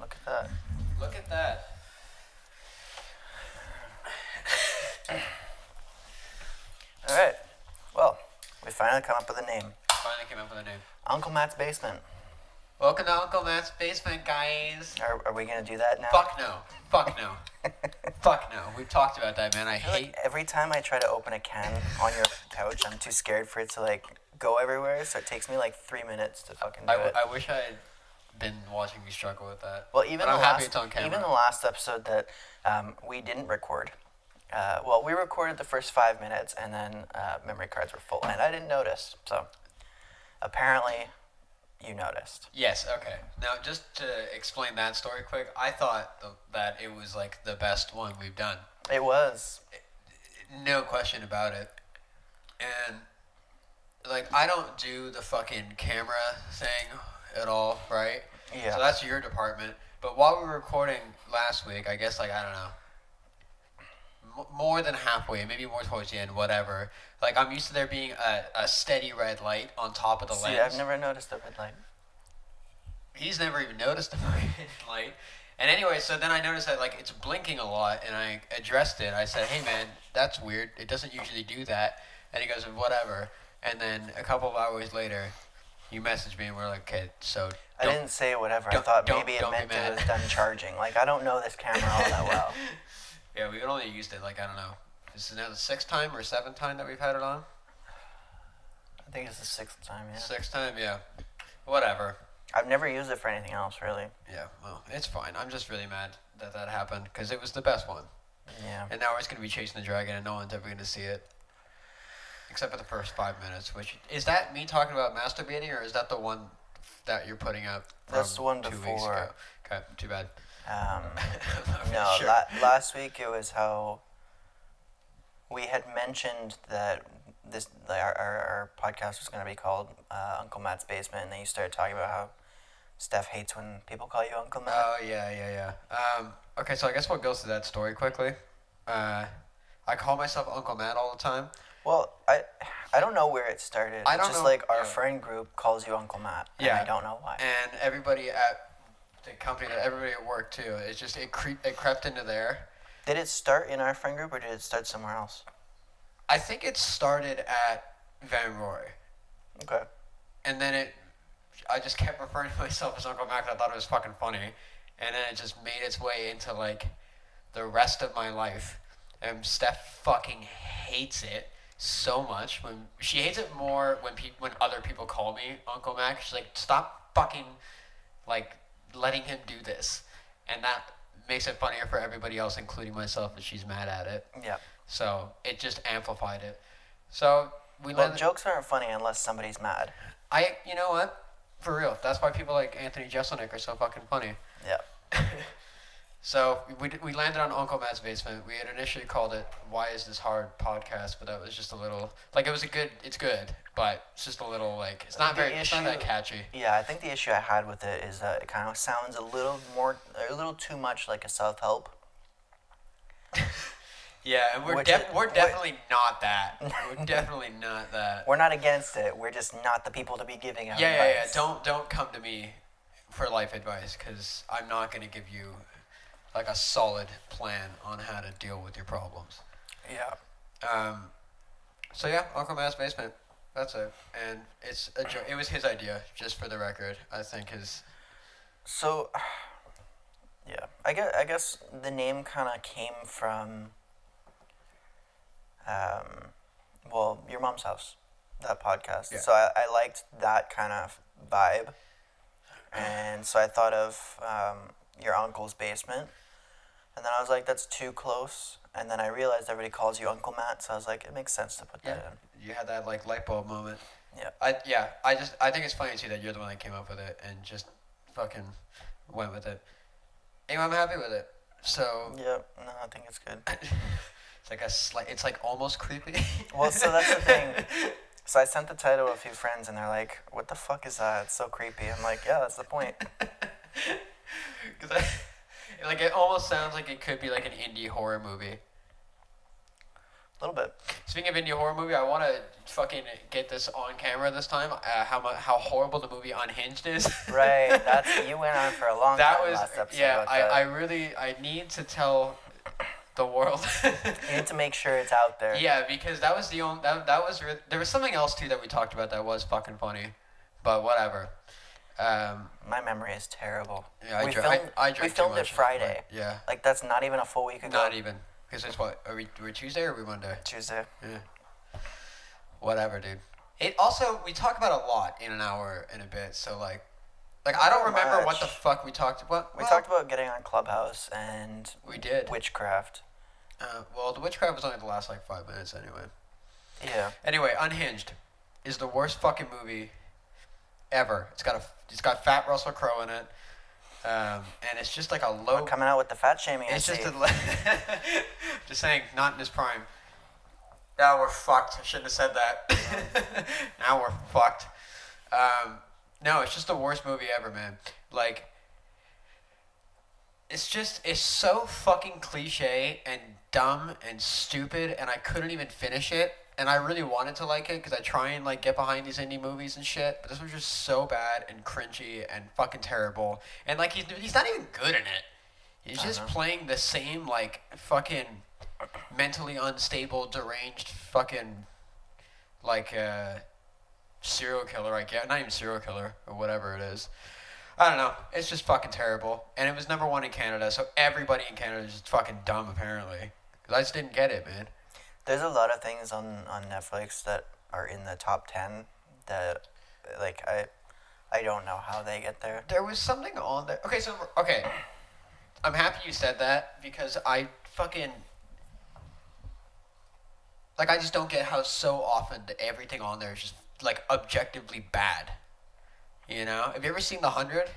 Look at that. Look at that. All right. Well, we finally come up with a name. Finally came up with a name. Uncle Matt's Basement. Welcome to Uncle Matt's Basement, guys. Are we gonna do that now? Fuck no. Fuck no. Fuck no. We've talked about that, man. I feel hate... like every time I try to open a can on your couch, I'm too scared for it to like go everywhere, so it takes me like 3 minutes to fucking do it. I wish I had been watching you struggle with that. Well, even but the I'm happy last, it's on camera. even the last episode that we didn't record. Well, we recorded the first 5 minutes, and then memory cards were full, and I didn't notice. So apparently, you noticed. Yes, okay. Now, just to explain that story quick, I thought that it was, like, the best one we've done. It was. No question about it. And, like, I don't do the fucking camera thing at all, right? Yeah. So that's your department. But while we were recording last week, I guess, like, I don't know, more than halfway, maybe more towards the end, whatever. Like, I'm used to there being a steady red light on top of the lens. I've never noticed the red light. He's never even noticed the red light. And anyway, so then I noticed that, like, it's blinking a lot, and I addressed it. I said, hey, man, that's weird. It doesn't usually do that. And he goes, whatever. And then a couple of hours later, you messaged me, and we're like, okay, so... I didn't say whatever. I thought maybe it meant it was done charging. Like, I don't know this camera all that well. Yeah, we've only used it, like, I don't know. This is now the 6th time or 7th time that we've had it on? I think it's the 6th time, yeah. 6th time, yeah. Whatever. I've never used it for anything else, really. Yeah, well, it's fine. I'm just really mad that that happened, because it was the best one. Yeah. And now we're just going to be chasing the dragon, and no one's ever going to see it. Except for the first 5 minutes, which... Is that me talking about masturbating, or is that the one that you're putting up from That's the one 2 weeks before. ago? Okay, too bad. No, Sure. last week it was how we had mentioned that our podcast was going to be called Uncle Matt's Basement, and then you started talking about how Steph hates when people call you Uncle Matt. Oh, yeah. Okay, so I guess we'll go through that story quickly. I call myself Uncle Matt all the time. Well, I don't know where it started. I It's don't just know- like our yeah. friend group calls you Uncle Matt, and Yeah. I don't know why. And everybody at the company, that everybody at work too, it's just, it crept into there. Did it start in our friend group, or did it start somewhere else? I think it started at Van Roy. Okay. And then I just kept referring to myself as Uncle Mac. I thought it was fucking funny. And then it just made its way into, like, the rest of my life. And Steph fucking hates it so much. She hates it more when other people call me Uncle Mac. She's like, stop fucking, like, letting him do this. And that makes it funnier for everybody else, including myself, and she's mad at it. Yeah. So it just amplified it. So Well, jokes aren't funny unless somebody's mad. You know what? For real. That's why people like Anthony Jeselnik are so fucking funny. Yeah. So we landed on Uncle Matt's Basement. We had initially called it Why Is This Hard Podcast, but that was just a little, like, it's good, but it's just a little, like, it's not that catchy. Yeah, I think the issue I had with it is that it kind of sounds a little too much like a self-help. Yeah, and we're definitely not that. We're definitely not that. We're not against it. We're just not the people to be giving out Yeah. advice. Don't come to me for life advice, because I'm not going to give you, like, a solid plan on how to deal with your problems. Yeah. So yeah, Uncle Matt's Basement. That's it. And it was his idea, just for the record. I think So, yeah, I guess the name kind of came from, well, Your Mom's House, that podcast. Yeah. So I liked that kind of vibe, and so I thought of your uncle's basement, and then I was like, that's too close. And then I realized everybody calls you Uncle Matt, so I was like, it makes sense to put that in. You had that, like, light bulb moment. Yeah. I think it's funny too that you're the one that came up with it and just fucking went with it. Anyway, I'm happy with it. So Yeah, no, I think it's good. it's like almost creepy. Well, so that's the thing. So I sent the title to a few friends, and they're like, what the fuck is that? It's so creepy. I'm like, yeah, that's the point. Because like, it almost sounds like it could be like an indie horror movie. A little bit. Speaking of indie horror movie, I want to fucking get this on camera this time. How horrible the movie Unhinged is. Right. You went on for a long That time was last episode. yeah. about that. I need to tell the world. You need to make sure it's out there. Yeah, because that was the only there was something else too that we talked about that was fucking funny, but whatever. My memory is terrible. Yeah, we drank filmed too it much. Friday. Yeah. Like that's not even a full week ago. Not even. Because it's what? We're Tuesday or are we Monday? Tuesday. Yeah. Whatever, dude. It also, we talk about a lot in an hour and a bit, so like I don't remember what the fuck we talked about. We talked about getting on Clubhouse and We did. witchcraft. Well, the witchcraft was only the last like 5 minutes anyway. Yeah. Anyway, Unhinged is the worst fucking movie ever. It's got Fat Russell Crowe in it. And it's just like a low. We're coming out with the fat shaming. It's just just saying, not in his prime. Now we're fucked. I shouldn't have said that. Now we're fucked. No, it's just the worst movie ever, man. Like, it's so fucking cliche and dumb and stupid, and I couldn't even finish it. And I really wanted to like it because I try and like get behind these indie movies and shit. But this was just so bad and cringy and fucking terrible. And like he's not even good in it. He's just playing the same like fucking mentally unstable, deranged fucking like serial killer. I guess not even serial killer or whatever it is. I don't know. It's just fucking terrible. And it was #1 in Canada, so everybody in Canada is just fucking dumb apparently. Because I just didn't get it, man. There's a lot of things on Netflix that are in the top 10 that, like, I don't know how they get there. There was something on there. Okay. I'm happy you said that because I fucking... Like, I just don't get how so often everything on there is just, like, objectively bad. You know? Have you ever seen The 100?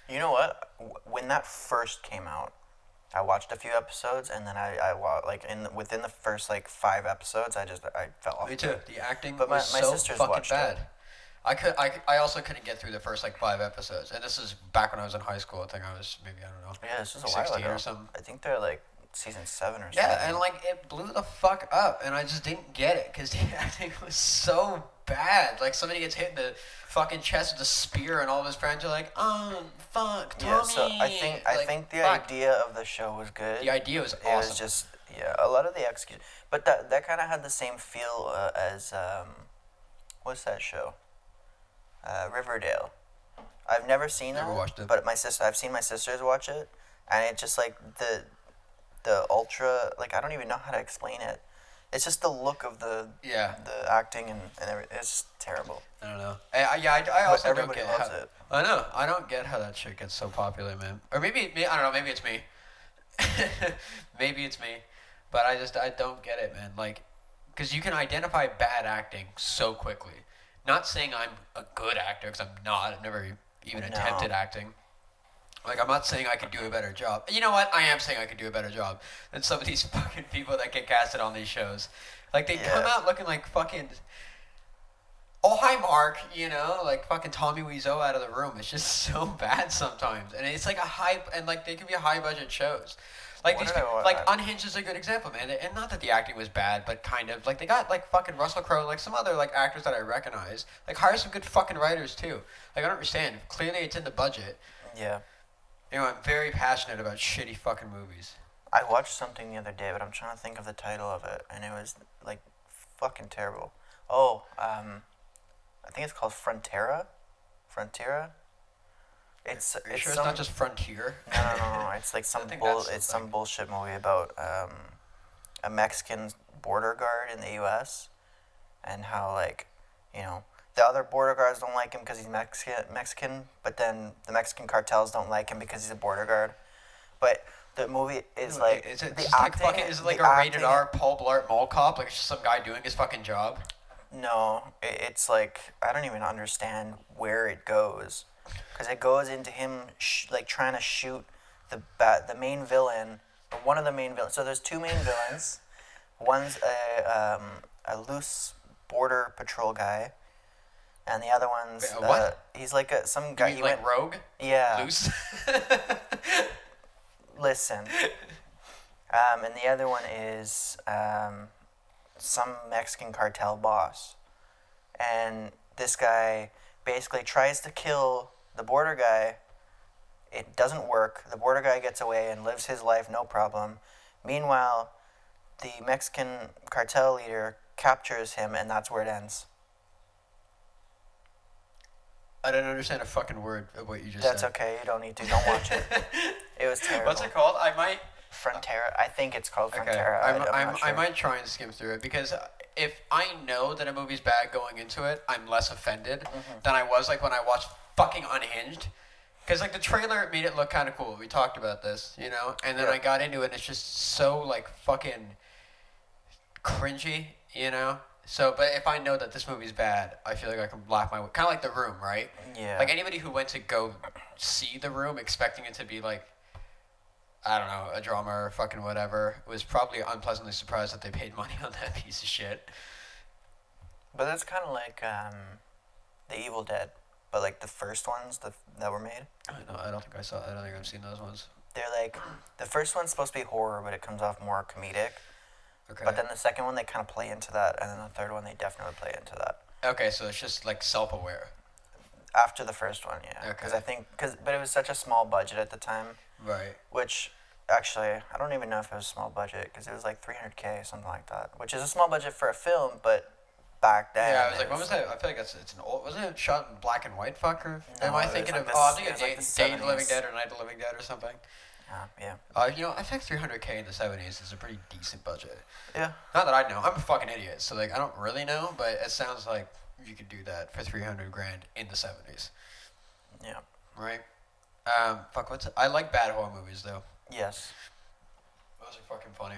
You know what? When that first came out, I watched a few episodes, and then within the first like 5 episodes, I fell off. Me too. The acting But my was so sisters fucking watched bad. it. I also couldn't get through the first like 5 episodes, and this is back when I was in high school. I think I was maybe I don't know. Yeah, this was a while 16 ago. or something. I think they're like season 7 or something. Yeah, and like it blew the fuck up, and I just didn't get it because the acting was so bad. Like somebody gets hit in the fucking chest with a spear, and all of his friends are like, "Oh fuck, Tommy!" Yeah, so I think the idea of the show was good. The idea was awesome. It was just a lot of the execution, but that kind of had the same feel as what's that show? Riverdale. I've never seen Never that, watched it. but I've seen my sisters watch it, and it just like the ultra, like I don't even know how to explain it. It's just the look of the acting and everything. It's just terrible. I don't know. I also don't everybody get loves how, it. I know. I don't get how that shit gets so popular, man. Or maybe I don't know. Maybe it's me. Maybe it's me. But I don't get it, man. Like, because you can identify bad acting so quickly. Not saying I'm a good actor, because I'm not. I've never even attempted acting. Like, I'm not saying I could do a better job. You know what? I am saying I could do a better job than some of these fucking people that get casted on these shows. Like, they come out looking like fucking... Oh, hi, Mark, you know? Like, fucking Tommy Wiseau out of the room. It's just so bad sometimes. And it's like and like, they could be high-budget shows. Like, these people, like, Unhinged is a good example, man. And not that the acting was bad, but kind of. Like, they got, like, fucking Russell Crowe, like, some other, like, actors that I recognize. Like, hire some good fucking writers, too. Like, I don't understand. Clearly, it's in the budget. Yeah. You know, I'm very passionate about shitty fucking movies. I watched something the other day, but I'm trying to think of the title of it, and it was, like, fucking terrible. Oh, I think it's called Frontera? It's Sure it's not just Frontier? No. It's like some bullshit movie about a Mexican border guard in the U.S. and how, like, you know, the other border guards don't like him because he's Mexican, but then the Mexican cartels don't like him because he's a border guard. But the movie is like is it the just acting, like fucking? Is it like a rated R Paul Blart Mall Cop? Like it's just some guy doing his fucking job? No, it's like I don't even understand where it goes, because it goes into him like trying to shoot the main villain, or one of the main villains. So there's 2 main villains. One's a loose border patrol guy. And the other one's what? He's like some guy. You mean like Rogue? Yeah. Loose. Listen. And the other one is some Mexican cartel boss. And this guy basically tries to kill the border guy. It doesn't work. The border guy gets away and lives his life no problem. Meanwhile, the Mexican cartel leader captures him, and that's where it ends. I didn't understand a fucking word of what you just That's said. okay. You don't need to. Don't watch it. It was terrible. What's it called? I might. Frontera. I think it's called Okay. Frontera. I'm not sure. I might try and skim through it because if I know that a movie's bad going into it, I'm less offended than I was like when I watched fucking Unhinged. Because like the trailer made it look kind of cool. We talked about this, you know, and then Yeah. I got into it. and It's just so like fucking cringy, you know. So, but if I know that this movie's bad, I feel like I can laugh my way. Kind of like The Room, right? Yeah. Like anybody who went to go see The Room expecting it to be like, I don't know, a drama or fucking whatever, was probably unpleasantly surprised that they paid money on that piece of shit. But that's kind of like the Evil Dead, but like the first ones that were made. I don't think I saw. I don't think I've seen those ones. They're like the first one's supposed to be horror, but it comes off more comedic. Okay. But then the second one they kind of play into that, and then the third one they definitely play into that. Okay, so it's just like self-aware. After the first one, yeah. Because Okay. I think but it was such a small budget at the time, Right. which actually I don't even know if it was a small budget because it was like $300K something like that, which is a small budget for a film, but back then. Yeah, I was it like, when was that? I feel like it's an old. Wasn't it shot in black and white? Fucker. No, Am I it was thinking like of? the Oh, I'm s- thinking it was like the Day of the Living 70s. Dead or Night of the Living Dead or something. Yeah. You know, I think 300K in the 70s is a pretty decent budget. Yeah. Not that I know. I'm a fucking idiot, so like I don't really know, but it sounds like you could do that for 300 grand in the 70s, Yeah. right? Fuck. I like bad horror movies though. Yes. Those are fucking funny.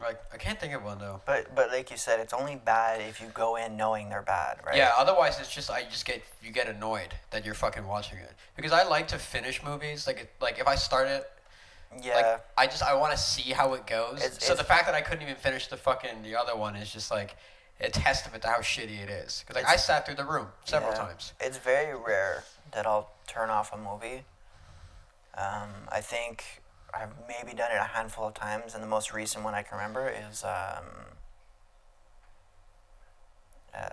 Like I can't think of one though. But like you said, it's only bad if you go in knowing they're bad, right? Yeah, otherwise it's just you get annoyed that you're fucking watching it. Because I like to finish movies. Like if I start it, Yeah. like I want to see how it goes. So It's- the fact that I couldn't even finish the other one is just like a testament to how shitty it is. Because like I sat through The Room several Yeah. times. It's very rare that I'll turn off a movie. I think I've maybe done it a handful of times, and the most recent one I can remember is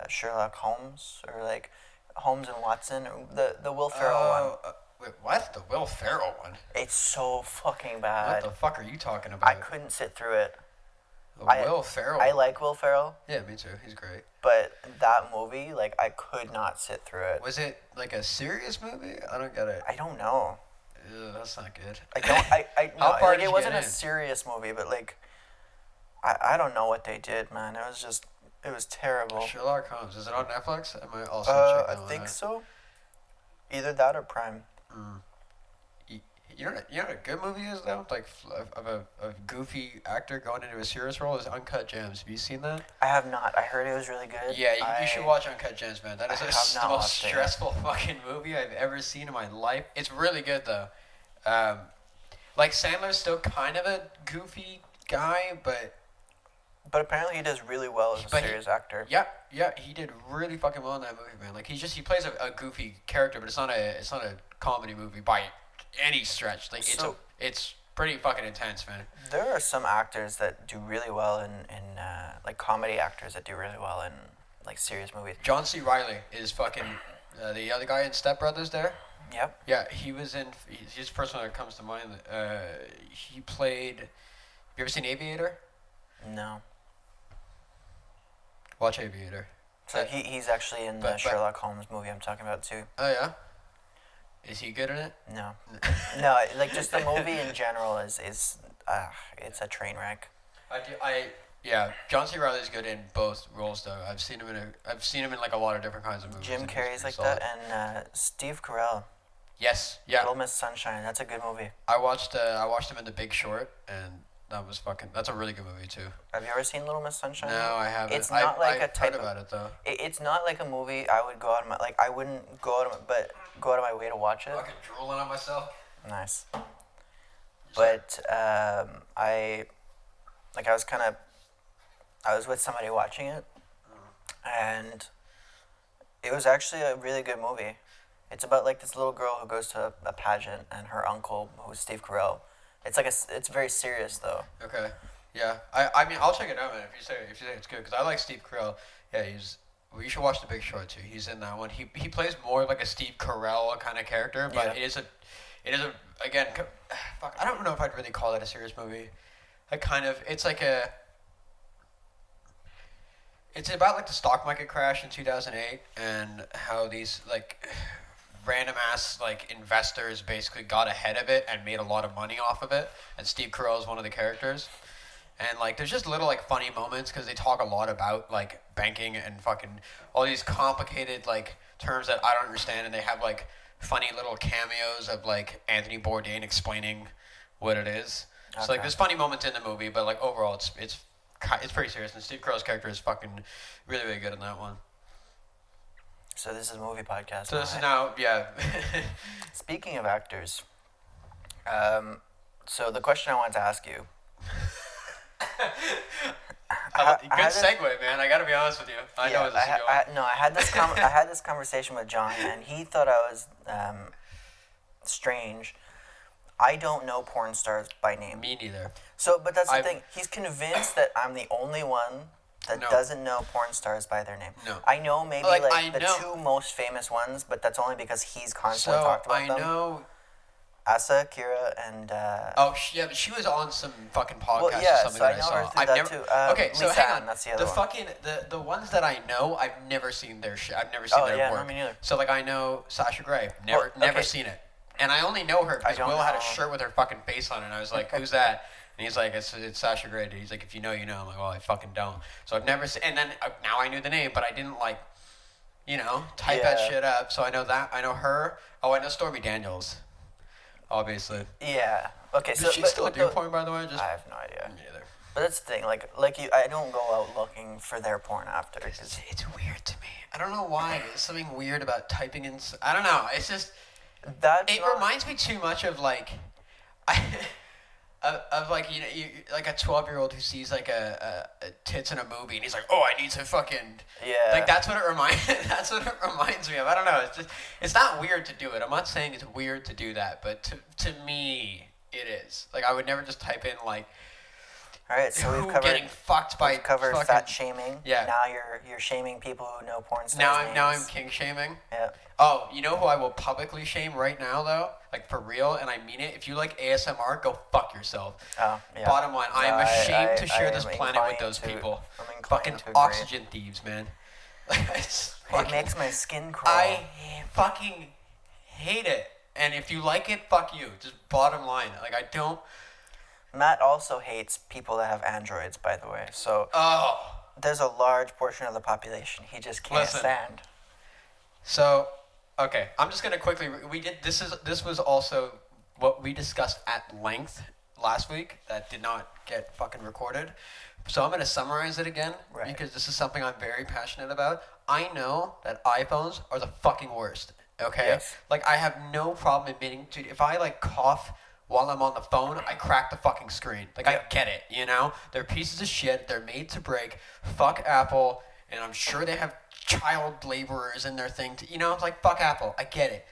Sherlock Holmes, or like Holmes and Watson, or the Will Ferrell one. Wait, what? The Will Ferrell one? It's so fucking What bad. the fuck are you talking about? I couldn't sit through it. The I- Will Ferrell. I like Will Ferrell, Yeah, me too. He's great. but that movie, like, I could not sit through it. Was it like a serious movie? I don't get it. I don't know. Ew, that's not good. I don't. I How no, far like did it you wasn't get a in? serious movie, but like, I don't know what they did, man. It was terrible. Sherlock Holmes. Is it on Netflix? I might also check I that one think out. so. Either that or Prime. You know what a good movie is though? Like of a goofy actor going into a serious role is Uncut Gems. Have you seen that? I have not. I heard it was really good. Yeah, you should watch Uncut Gems, man. That is I have the not most watched it yet. stressful fucking movie I've ever seen in my life. It's really good though. Like Sandler's still kind of a goofy guy, but But apparently he does really well as a But he- serious actor. yeah, he did really fucking well in that movie, man. Like he plays a goofy character, but it's not a comedy movie by any stretch. Like So- it's pretty fucking intense, man. There are some actors that do really well in like comedy actors that do really well in like serious movies. John C. Riley is fucking the other guy in Step Brothers there. Yep. Yeah, he was in. He's the first one that comes to mind. He played. Have you ever seen Aviator? No. Watch Aviator. So he's actually in the but- Sherlock Holmes movie I'm talking about too. Oh yeah. Is he good in it? No. No, like just the movie in general is it's a train wreck. Yeah. John C. Riley's good in both roles though. I've seen him in like a lot of different kinds of movies. Jim and he's Carrey's pretty like solid. that, and Steve Carell, Yes. Yeah. Little Miss Sunshine. That's a good movie. I watched him in The Big Short, and that's a really good movie too. Have you ever seen Little Miss Sunshine? No, I haven't. It's not like a I've type heard of- about it though. It's not like a movie I would go out of my I wouldn't go out of my way to watch it. Fucking drooling on myself. Nice. But I was with somebody watching it, and it was actually a really good movie. It's about like this little girl who goes to a pageant, and her uncle, who's Steve Carell, It's very serious though. Okay. Yeah. I mean, I'll check it out, man. If you say it's good, because I like Steve Carell. Yeah, well, you should watch The Big Short too. He's in that one. He plays more like a Steve Carell kind of character, but Yeah. it is a again. Fuck, I don't know if I'd really call that a serious movie. It's about like the stock market crash in 2008 and how these like random ass like investors basically got ahead of it and made a lot of money off of it. And Steve Carell is one of the characters. And like there's just little like funny moments because they talk a lot about like banking and fucking all these complicated like terms that I don't understand, and they have like funny little cameos of like Anthony Bourdain explaining what it is. So like Okay. there's funny moments in the movie, but like overall it's pretty serious. And Steve Carell's character is fucking really really good in that one. So this is a movie podcast. So this is right? now yeah. Speaking of actors, so the question I wanted to ask you. Good had this- segue, man. I gotta be honest with you. I know this is going. I had this I had this conversation with John, and he thought I was strange. I don't know porn stars by name. Me neither. So, but that's the I've- thing. He's convinced that I'm the only one that No. doesn't know porn stars by their name. No. I know maybe Like, like I the know- two most famous ones, but that's only because he's constantly So talked about I them. know. Asa, Kira, and Oh yeah, but she was on some fucking podcast well, yeah, or something so I that know I her saw. through I've that never. too. Okay, so Lisa hang Ann, on. that's the other one. fucking the ones that I know, I've never seen their shit. I've never seen Oh, their yeah, no, work. me neither. So like I know Sasha Grey, never Well, okay. seen it, and I only know her because don't Will had a know. shirt with her fucking face on it. And I was like, who's that? And he's like, it's Sasha Grey. Dude. He's like, if you know, you know. I'm like, well, I fucking don't. So I've never seen. And then now I knew the name, but I didn't like, type that Yeah. shit up. So I know that. I know her. Oh, I know Stormy Daniels. Obviously. Yeah. Okay, so Does she but- still but do the- porn, by the way? Just I have no idea. me neither. But that's the thing. Like you, I don't go out looking for their porn after. 'Cause It's weird to me. I don't know why. There's something weird about typing in. I don't know. It's just. that's It not- reminds me too much of like, of like you like a 12-year-old who sees like a tits in a movie and he's like, oh, I need to fucking. Yeah. Like that's what it reminds. That's what it reminds me of. I don't know. It's not weird to do it. I'm not saying it's weird to do that, but to me it is. Like I would never just type in like. All right, so who we've covered getting fucked by we've covered fucking, fat shaming. Yeah. Now you're shaming people who know porn stars. now I'm names. king shaming. Yeah. Oh, you know who I will publicly shame right now though? Like for real, and I mean it. If you like ASMR, go fuck yourself. Oh, yeah. Bottom line, I am No, ashamed to I share am this planet with inclined those to- people. I'm inclined Fucking to agree. oxygen thieves, man. It's It fucking- makes my skin crawl. I fucking hate it. And if you like it, fuck you. Just bottom line. Like I don't. Matt also hates people that have androids, by the way. So Oh. there's a large portion of the population he just can't Listen. stand. So, okay, I'm just gonna quickly. This was also what we discussed at length last week that did not get fucking recorded. So I'm gonna summarize it again Right. because this is something I'm very passionate about. I know that iPhones are the fucking worst. Okay, Yes. like I have no problem admitting to if I like cough while I'm on the phone, I crack the fucking screen. Like I Yeah. get it, They're pieces of shit. They're made to break. Fuck Apple, and I'm sure they have child laborers in their thing. Like fuck Apple. I get it.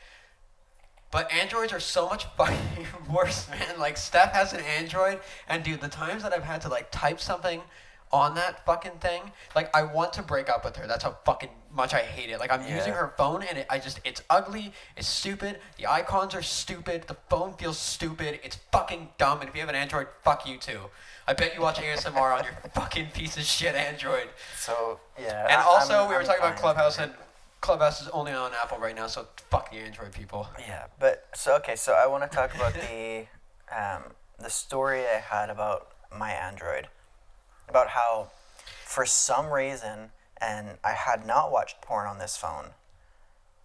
But Androids are so much fucking worse, man. Like Steph has an Android, and dude, the times that I've had to like type something on that fucking thing, like I want to break up with her. That's how fucking much I hate it. Like I'm using Yeah. her phone, and it's ugly, it's stupid. The icons are stupid. The phone feels stupid. It's fucking dumb. And if you have an Android, fuck you too. I bet you watch ASMR on your fucking piece of shit Android. So yeah. And also, we were I'm talking about fine. Clubhouse, and Clubhouse is only on Apple right now, so fuck the Android people. Yeah, but so I want to talk about the story I had about my Android, about how, for some reason, and I had not watched porn on this phone.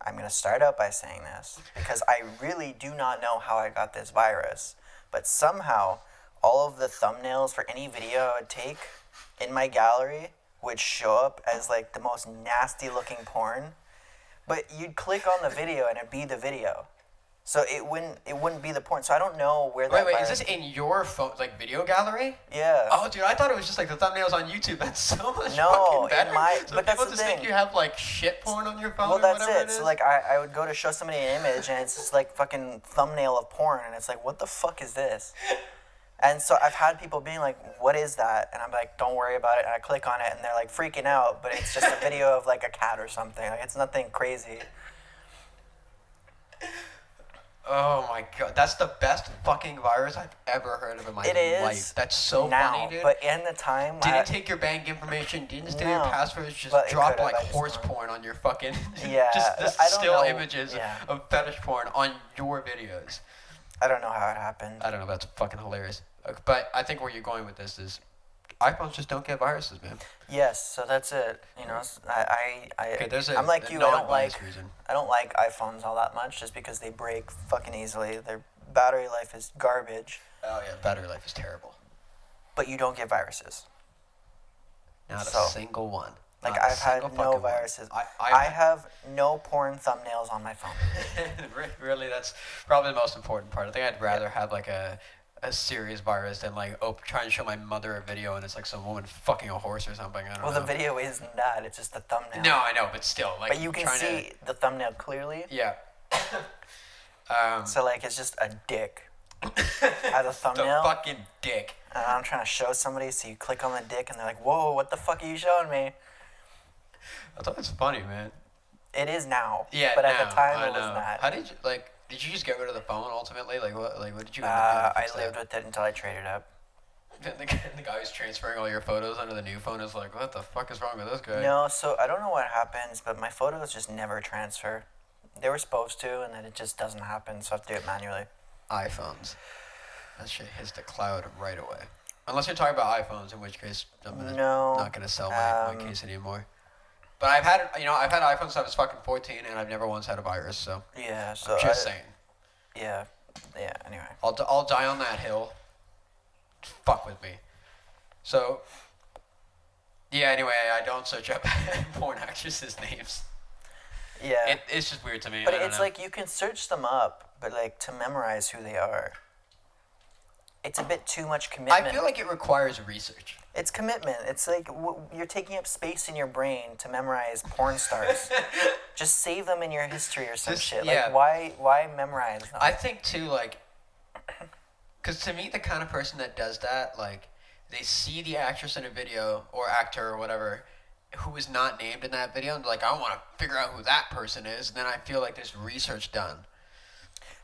I'm gonna start out by saying this because I really do not know how I got this virus, but somehow all of the thumbnails for any video I would take in my gallery would show up as like the most nasty looking porn. But you'd click on the video and it'd be the video. So it wouldn't be the porn. So I don't know where that Wait, is virus- this in your phone, like video gallery? Yeah. Oh, dude, I thought it was just like the thumbnails on YouTube. That's so much No, fucking better. in my- So but that's people the just think thing. you have like shit porn on your phone Well, or that's whatever it. it is. So like I would go to show somebody an image and it's just like fucking thumbnail of porn and it's like, what the fuck is this? And so I've had people being like, "What is that?" And I'm like, "Don't worry about it." And I click on it, and they're like freaking out, but it's just a video of like a cat or something. Like it's nothing crazy. Oh my god, that's the best fucking virus I've ever heard of in my It is life. That's so now, funny, dude. but in the time, Didn't take your bank information, didn't steal your No, passwords, just but it drop could've, like I just horse don't. porn on your fucking Yeah, just I don't still know. images Yeah. of fetish porn on your videos. I don't know how it happened. I don't know, that's fucking hilarious. But I think where you're going with this is iPhones just don't get viruses, man. Yes, so that's it. You know, Okay, there's a I'm like a you. I don't non-biased like reason. I don't like iPhones all that much, just because they break fucking easily. Their battery life is garbage, Oh yeah, battery life is terrible. but you don't get viruses. Not So, a single one. Like Not a I've had single no fucking one. viruses. I I have no porn thumbnails on my phone. Really, that's probably the most important part. I think I'd rather have like a serious virus than like trying to show my mother a video and it's like some woman fucking a horse or something. I don't know. Well, the video isn't that. It's just the thumbnail. No, I know, but still, like. But you can trying see the thumbnail clearly. To, yeah. So like it's just a dick as a the thumbnail. fucking dick. And I'm trying to show somebody, so you click on the dick, and they're like, "Whoa, what the fuck are you showing me?" I thought it's funny, man. It is now. Yeah, But at now, the time, I it was know. not. How did you like? Did you just get rid of the phone ultimately? Like what? Like what did you? I lived with it until I traded up. The guy who's transferring all your photos onto the new phone is like, what the fuck is wrong with this guy? No, so I don't know what happens, but my photos just never transfer. They were supposed to, and then it just doesn't happen, so I have to do it manually. iPhones. That shit hits the cloud right away. Unless you're talking about iPhones, in which case I'm No, not gonna sell my case anymore. But I've had iPhones since I was fucking 14, and I've never once had a virus. So Yeah, so I'm just saying. Yeah, anyway. I'll die on that hill. Fuck with me. So, yeah, anyway, I don't search up porn actresses' names. Yeah. It's just weird to me. But I don't it's know. like you can search them up, but like to memorize who they are, it's a bit too much commitment. I feel like it requires research. It's commitment. It's like you're taking up space in your brain to memorize porn stars. Just save them in your history or some shit. yeah. Like why memorize them? I think too, like, because to me, the kind of person that does that, like, they see the actress in a video or actor or whatever who is not named in that video, and they're like, I want to figure out who that person is, and then I feel like there's research done.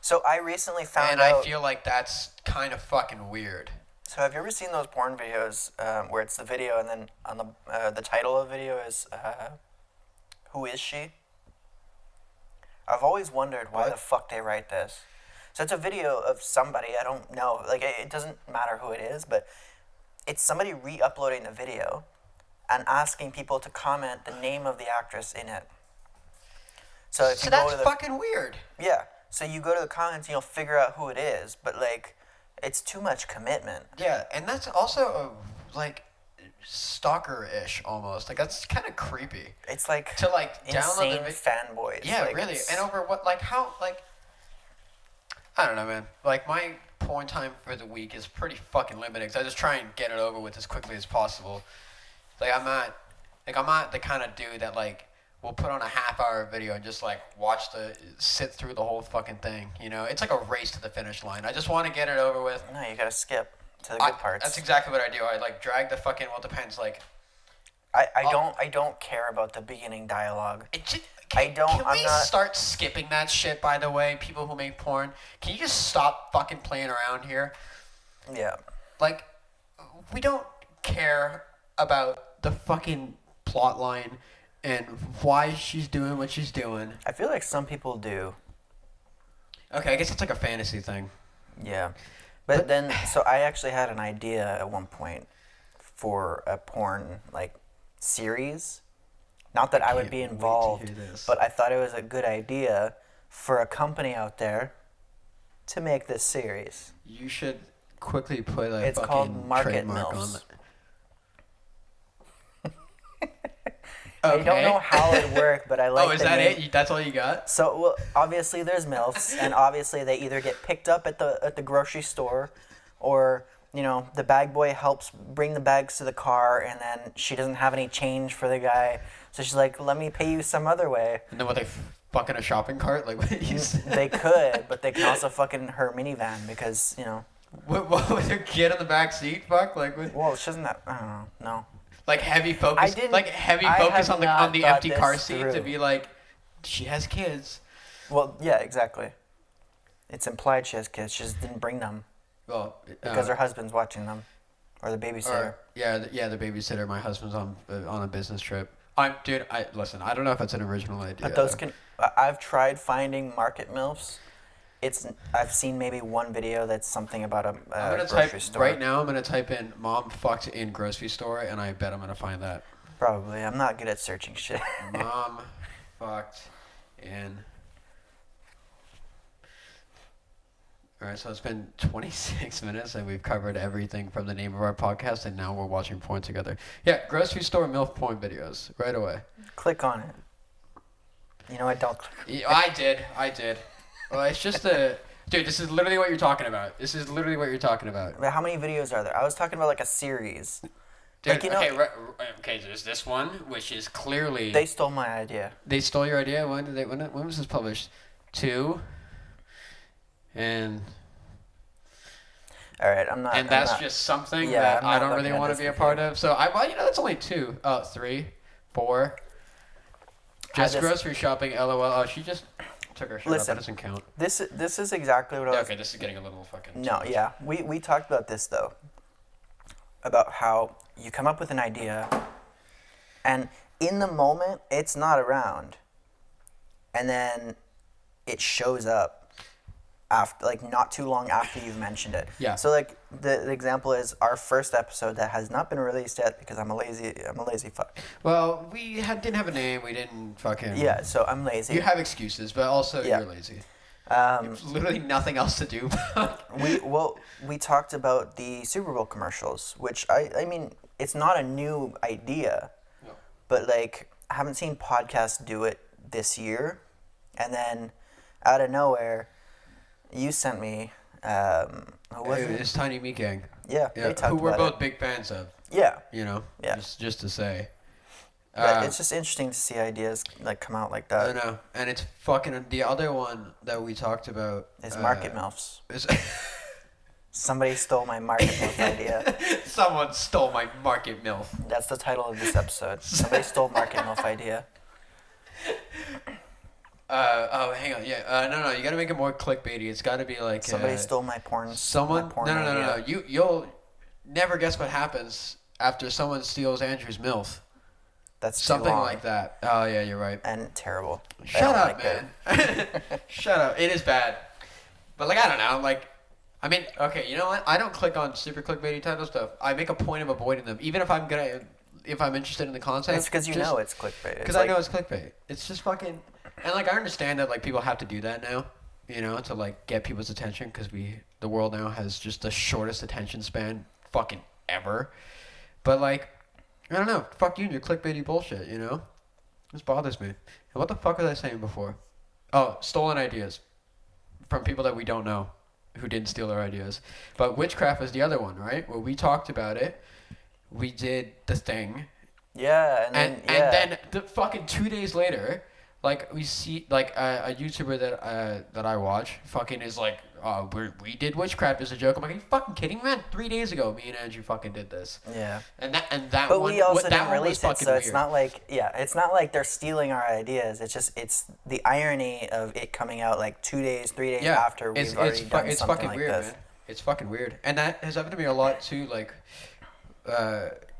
So I recently found And out. I feel like that's kind of fucking weird. So have you ever seen those porn videos where it's the video and then on the title of the video is "Who is she?" I've always wondered why What? the fuck they write this. So it's a video of somebody, I don't know, like it doesn't matter who it is, but it's somebody re-uploading the video and asking people to comment the name of the actress in it. So if you go that's to the fucking weird. yeah, so you go to the comments and you'll figure out who it is, but like it's too much commitment. Yeah, and that's also like stalker-ish almost. Like that's kind of creepy It's like to like download insane the fanboys. Yeah, like, really. it's- And over what, like, how, like, I don't know, man. Like, my porn time for the week is pretty fucking limited because I just try and get it over with as quickly as possible. Like, I'm not the kind of dude that, like, will put on a half-hour video and just, like, sit through the whole fucking thing, you know? It's like a race to the finish line. I just want to get it over with. No, you gotta skip to the good parts. That's exactly what I do. I, like, drag the fucking, well, it depends, like, I don't care about the beginning dialogue. it just, I'm we not- start skipping that shit, by the way, people who make porn? Can you just stop fucking playing around here? Yeah. Like, we don't care about the fucking plot line and why she's doing what she's doing. I feel like some people do. Okay, I guess it's like a fantasy thing. Yeah. But then, so I actually had an idea at one point for a porn, like, series. Not that I would can't be wait to involved, hear this. but I thought it was a good idea for a company out there to make this series. You should quickly put a It's fucking called Market trademark Milfs. on I don't know how it worked, but I like Oh, is the that name. it? That's all you got? So, well, obviously there's MILFs, and obviously they either get picked up at the grocery store, or, you know, the bag boy helps bring the bags to the car, and then she doesn't have any change for the guy, so she's like, let me pay you some other way. And then what, they fuck in a shopping cart? Like, what you They could, but they can also fuck in her minivan because, you know, What with her kid in the back seat? Fuck, like what? Well, she doesn't have, I don't know. No. Like heavy focus. I didn't- Like heavy I focus have on the not thought empty this car seat to through. be like, she has kids. Well, yeah, exactly. It's implied she has kids. She just didn't bring them Well, because her husband's watching them, or the babysitter. the babysitter. My husband's on a business trip. Dude. Listen. I don't know if that's an original idea. But those can. I've tried finding market milfs. I've seen maybe one video that's something about a I'm gonna grocery type store. right now. I'm gonna type in "mom fucked in grocery store" and I bet I'm gonna find that. Probably. I'm not good at searching shit. Mom fucked in. Alright, so it's been 26 minutes and we've covered everything from the name of our podcast and now we're watching porn together. Yeah, grocery store MILF porn videos, right away. Click on it. You know what? Don't click. Yeah, I did. Well, it's just a... Dude, this is literally what you're talking about. But how many videos are there? I was talking about like a series. Dude, Like, you know- okay, there's this one, which is clearly... They stole my idea. They stole your idea? When was this published? 2... And All right, I'm not. that's I'm not, just something Yeah, that I'm I not don't really looking at want to this be a with part you. of. So that's only 2. 3, 4. Just just- grocery shopping. LOL. Oh, she just took her shirt off. Listen. That doesn't count. This is exactly what I was. Okay, this is getting a little fucking. No, yeah, we talked about this though. About how you come up with an idea, and in the moment it's not around, and then it shows up after, like, not too long after you've mentioned it. Yeah. So like the example is our first episode that has not been released yet because I'm a lazy fuck. Well, we didn't have a name. We didn't fucking. Yeah, so I'm lazy. You have excuses, but also Yeah. you're lazy. Um, Literally nothing else to do. we talked about the Super Bowl commercials, which I mean, it's not a new idea, No. but like I haven't seen podcasts do it this year, and then out of nowhere, you sent me. Who was it? It's Tiny Meat Gang. Yeah, Yeah, we talked who we're about both big fans of. it. Yeah, You know. Yeah. Just to say. but it's just interesting to see ideas like come out like I that. know, and it's fucking the other one that we talked about Is market milfs. is Somebody stole my market milf idea. someone stole my market milf. That's the title of this episode. Somebody stole market milf idea. Hang on, yeah, no, you gotta make it more clickbaity. It's gotta be like Somebody stole my porn. someone. My porn No. idea. You'll never guess what happens after someone steals Andrew's milf. That's too Something long like that. Oh yeah, you're right. and terrible. I Shut don't up, like it. man. Shut up. It is bad. But like I don't know, like I mean, okay, you know what? I don't click on super clickbaity type of stuff. I make a point of avoiding them, even if I'm interested in the content. It's because you know it's clickbait. Because I know it's clickbait. It's just fucking, and like I understand that like people have to do that now, you know, to like get people's attention because the world now has just the shortest attention span fucking ever. But like, I don't know. Fuck you and your clickbaity bullshit. You know, this bothers me. And what the fuck was I saying before? Oh, stolen ideas from people that we don't know, who didn't steal our ideas. But witchcraft was the other one, right? Where we talked about it. We did the thing. Yeah, and then And then the fucking 2 days later, like we see like a YouTuber that I watch fucking is like, oh, we did witchcraft as a joke. I'm like, are you fucking kidding me, man? 3 days ago, me and Andrew fucking did this. yeah. And that But one, we also that didn't one was release it, fucking so it's weird. not like it's not like they're stealing our ideas. It's the irony of it coming out like 2 days, 3 days after we've already done it's something fucking like weird, this. man. It's fucking weird, and that has happened to me a lot too. Like,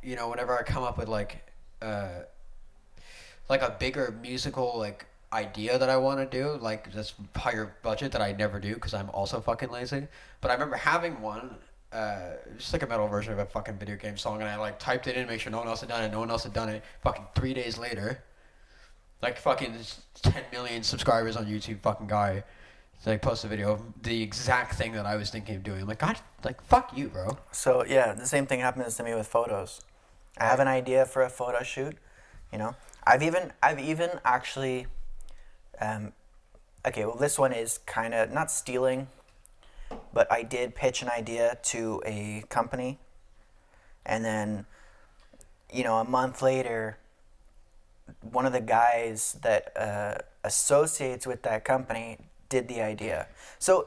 you know, whenever I come up with like a bigger musical like idea that I want to do, like that's higher budget that I never do because I'm also fucking lazy. But I remember having one, just like a metal version of a fucking video game song, and I like typed it in, make sure no one else had done it. No one else had done it. Fucking 3 days later, like fucking 10 million subscribers on YouTube, fucking guy. Like post a video of the exact thing that I was thinking of doing. I'm like, God, like fuck you, bro. So yeah, the same thing happens to me with photos. I have an idea for a photo shoot, you know. I've even actually, okay, well this one is kind of not stealing, but I did pitch an idea to a company, and then, you know, a month later, one of the guys that associates with that company did the idea. So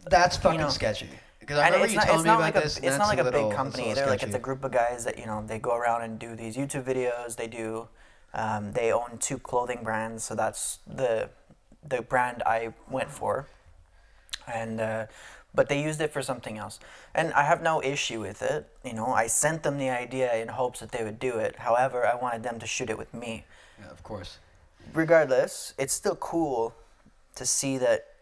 That's fucking know, sketchy. Because I remember you telling me about this. It's not like a big company either. Like it's a group of guys that they go around and do these YouTube videos. They do, they own 2 clothing brands, so that's the brand I went for, and but they used it for something else, and I have no issue with it. I sent them the idea in hopes that they would do it. However, I wanted them to shoot it with me. Yeah, of course. Regardless, it's still cool to see that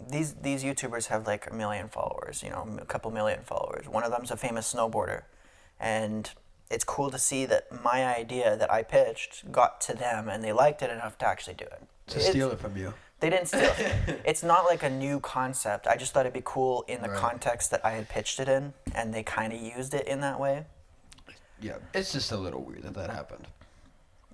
these YouTubers have like 1 million followers, a couple million followers. One of them's a famous snowboarder, and it's cool to see that my idea that I pitched got to them and they liked it enough to actually do it. To steal it from you. They didn't steal it. It's not like a new concept. I just thought it'd be cool in the context that I had pitched it in, and they kind of used it in that way. Yeah, it's just a little weird that happened.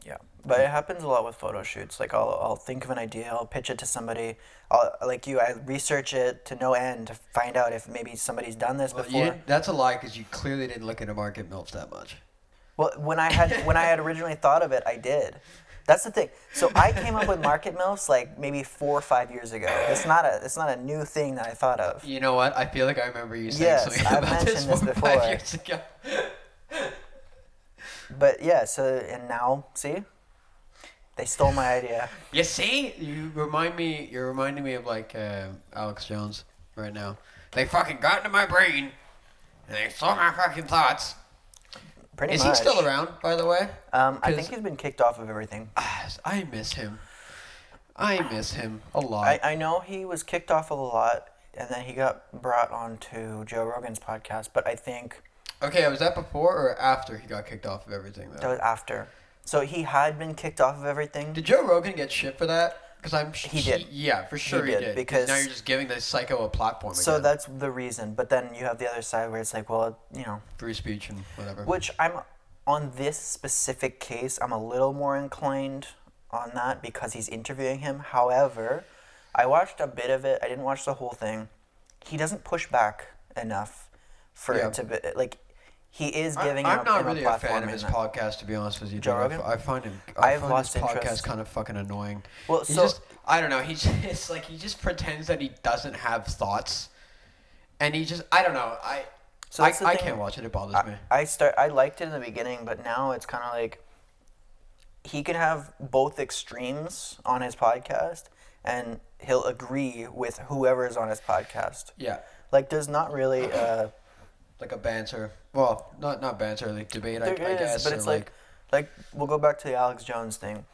Yeah, but it happens a lot with photo shoots. Like I'll think of an idea, I'll pitch it to somebody. I research it to no end to find out if maybe somebody's done this before. That's a lie because you clearly didn't look into Market MILFs that much. Well, when I had originally thought of it, I did. That's the thing. So I came up with Market MILFs like maybe 4 or 5 years ago. It's not a new thing that I thought of. You know what? I feel like I remember you saying something about mentioned this before. 5 years ago. But yeah, and now see, they stole my idea. You see, you're reminding me of like Alex Jones right now. They fucking got into my brain, and they stole my fucking thoughts. Pretty much. Is he still around, by the way? I think he's been kicked off of everything. I miss him. I miss him a lot. I know he was kicked off of a lot, and then he got brought onto Joe Rogan's podcast, but I think... Okay, was that before or after he got kicked off of everything, though? That was after. So he had been kicked off of everything. Did Joe Rogan get shit for that? Because he did. Yeah, for sure he did. Because now you're just giving the psycho a platform again. So that's the reason. But then you have the other side where it's like, well, free speech and whatever. Which on this specific case, I'm a little more inclined on that because he's interviewing him. However, I watched a bit of it. I didn't watch the whole thing. He doesn't push back enough for it to be like. He is giving him a platform. I'm not really a fan of his podcast, to be honest with you. Joe Rogan? I find him. I've lost his interest. podcast kind of fucking annoying. Well, I don't know. He just pretends that he doesn't have thoughts, and I don't know. I can't watch it. It bothers me. I liked it in the beginning, but now it's kind of like he can have both extremes on his podcast, and he'll agree with whoever is on his podcast. Yeah. Like, there's not really like a banter. Well, not banter, like debate, I guess. But it's like we'll go back to the Alex Jones thing.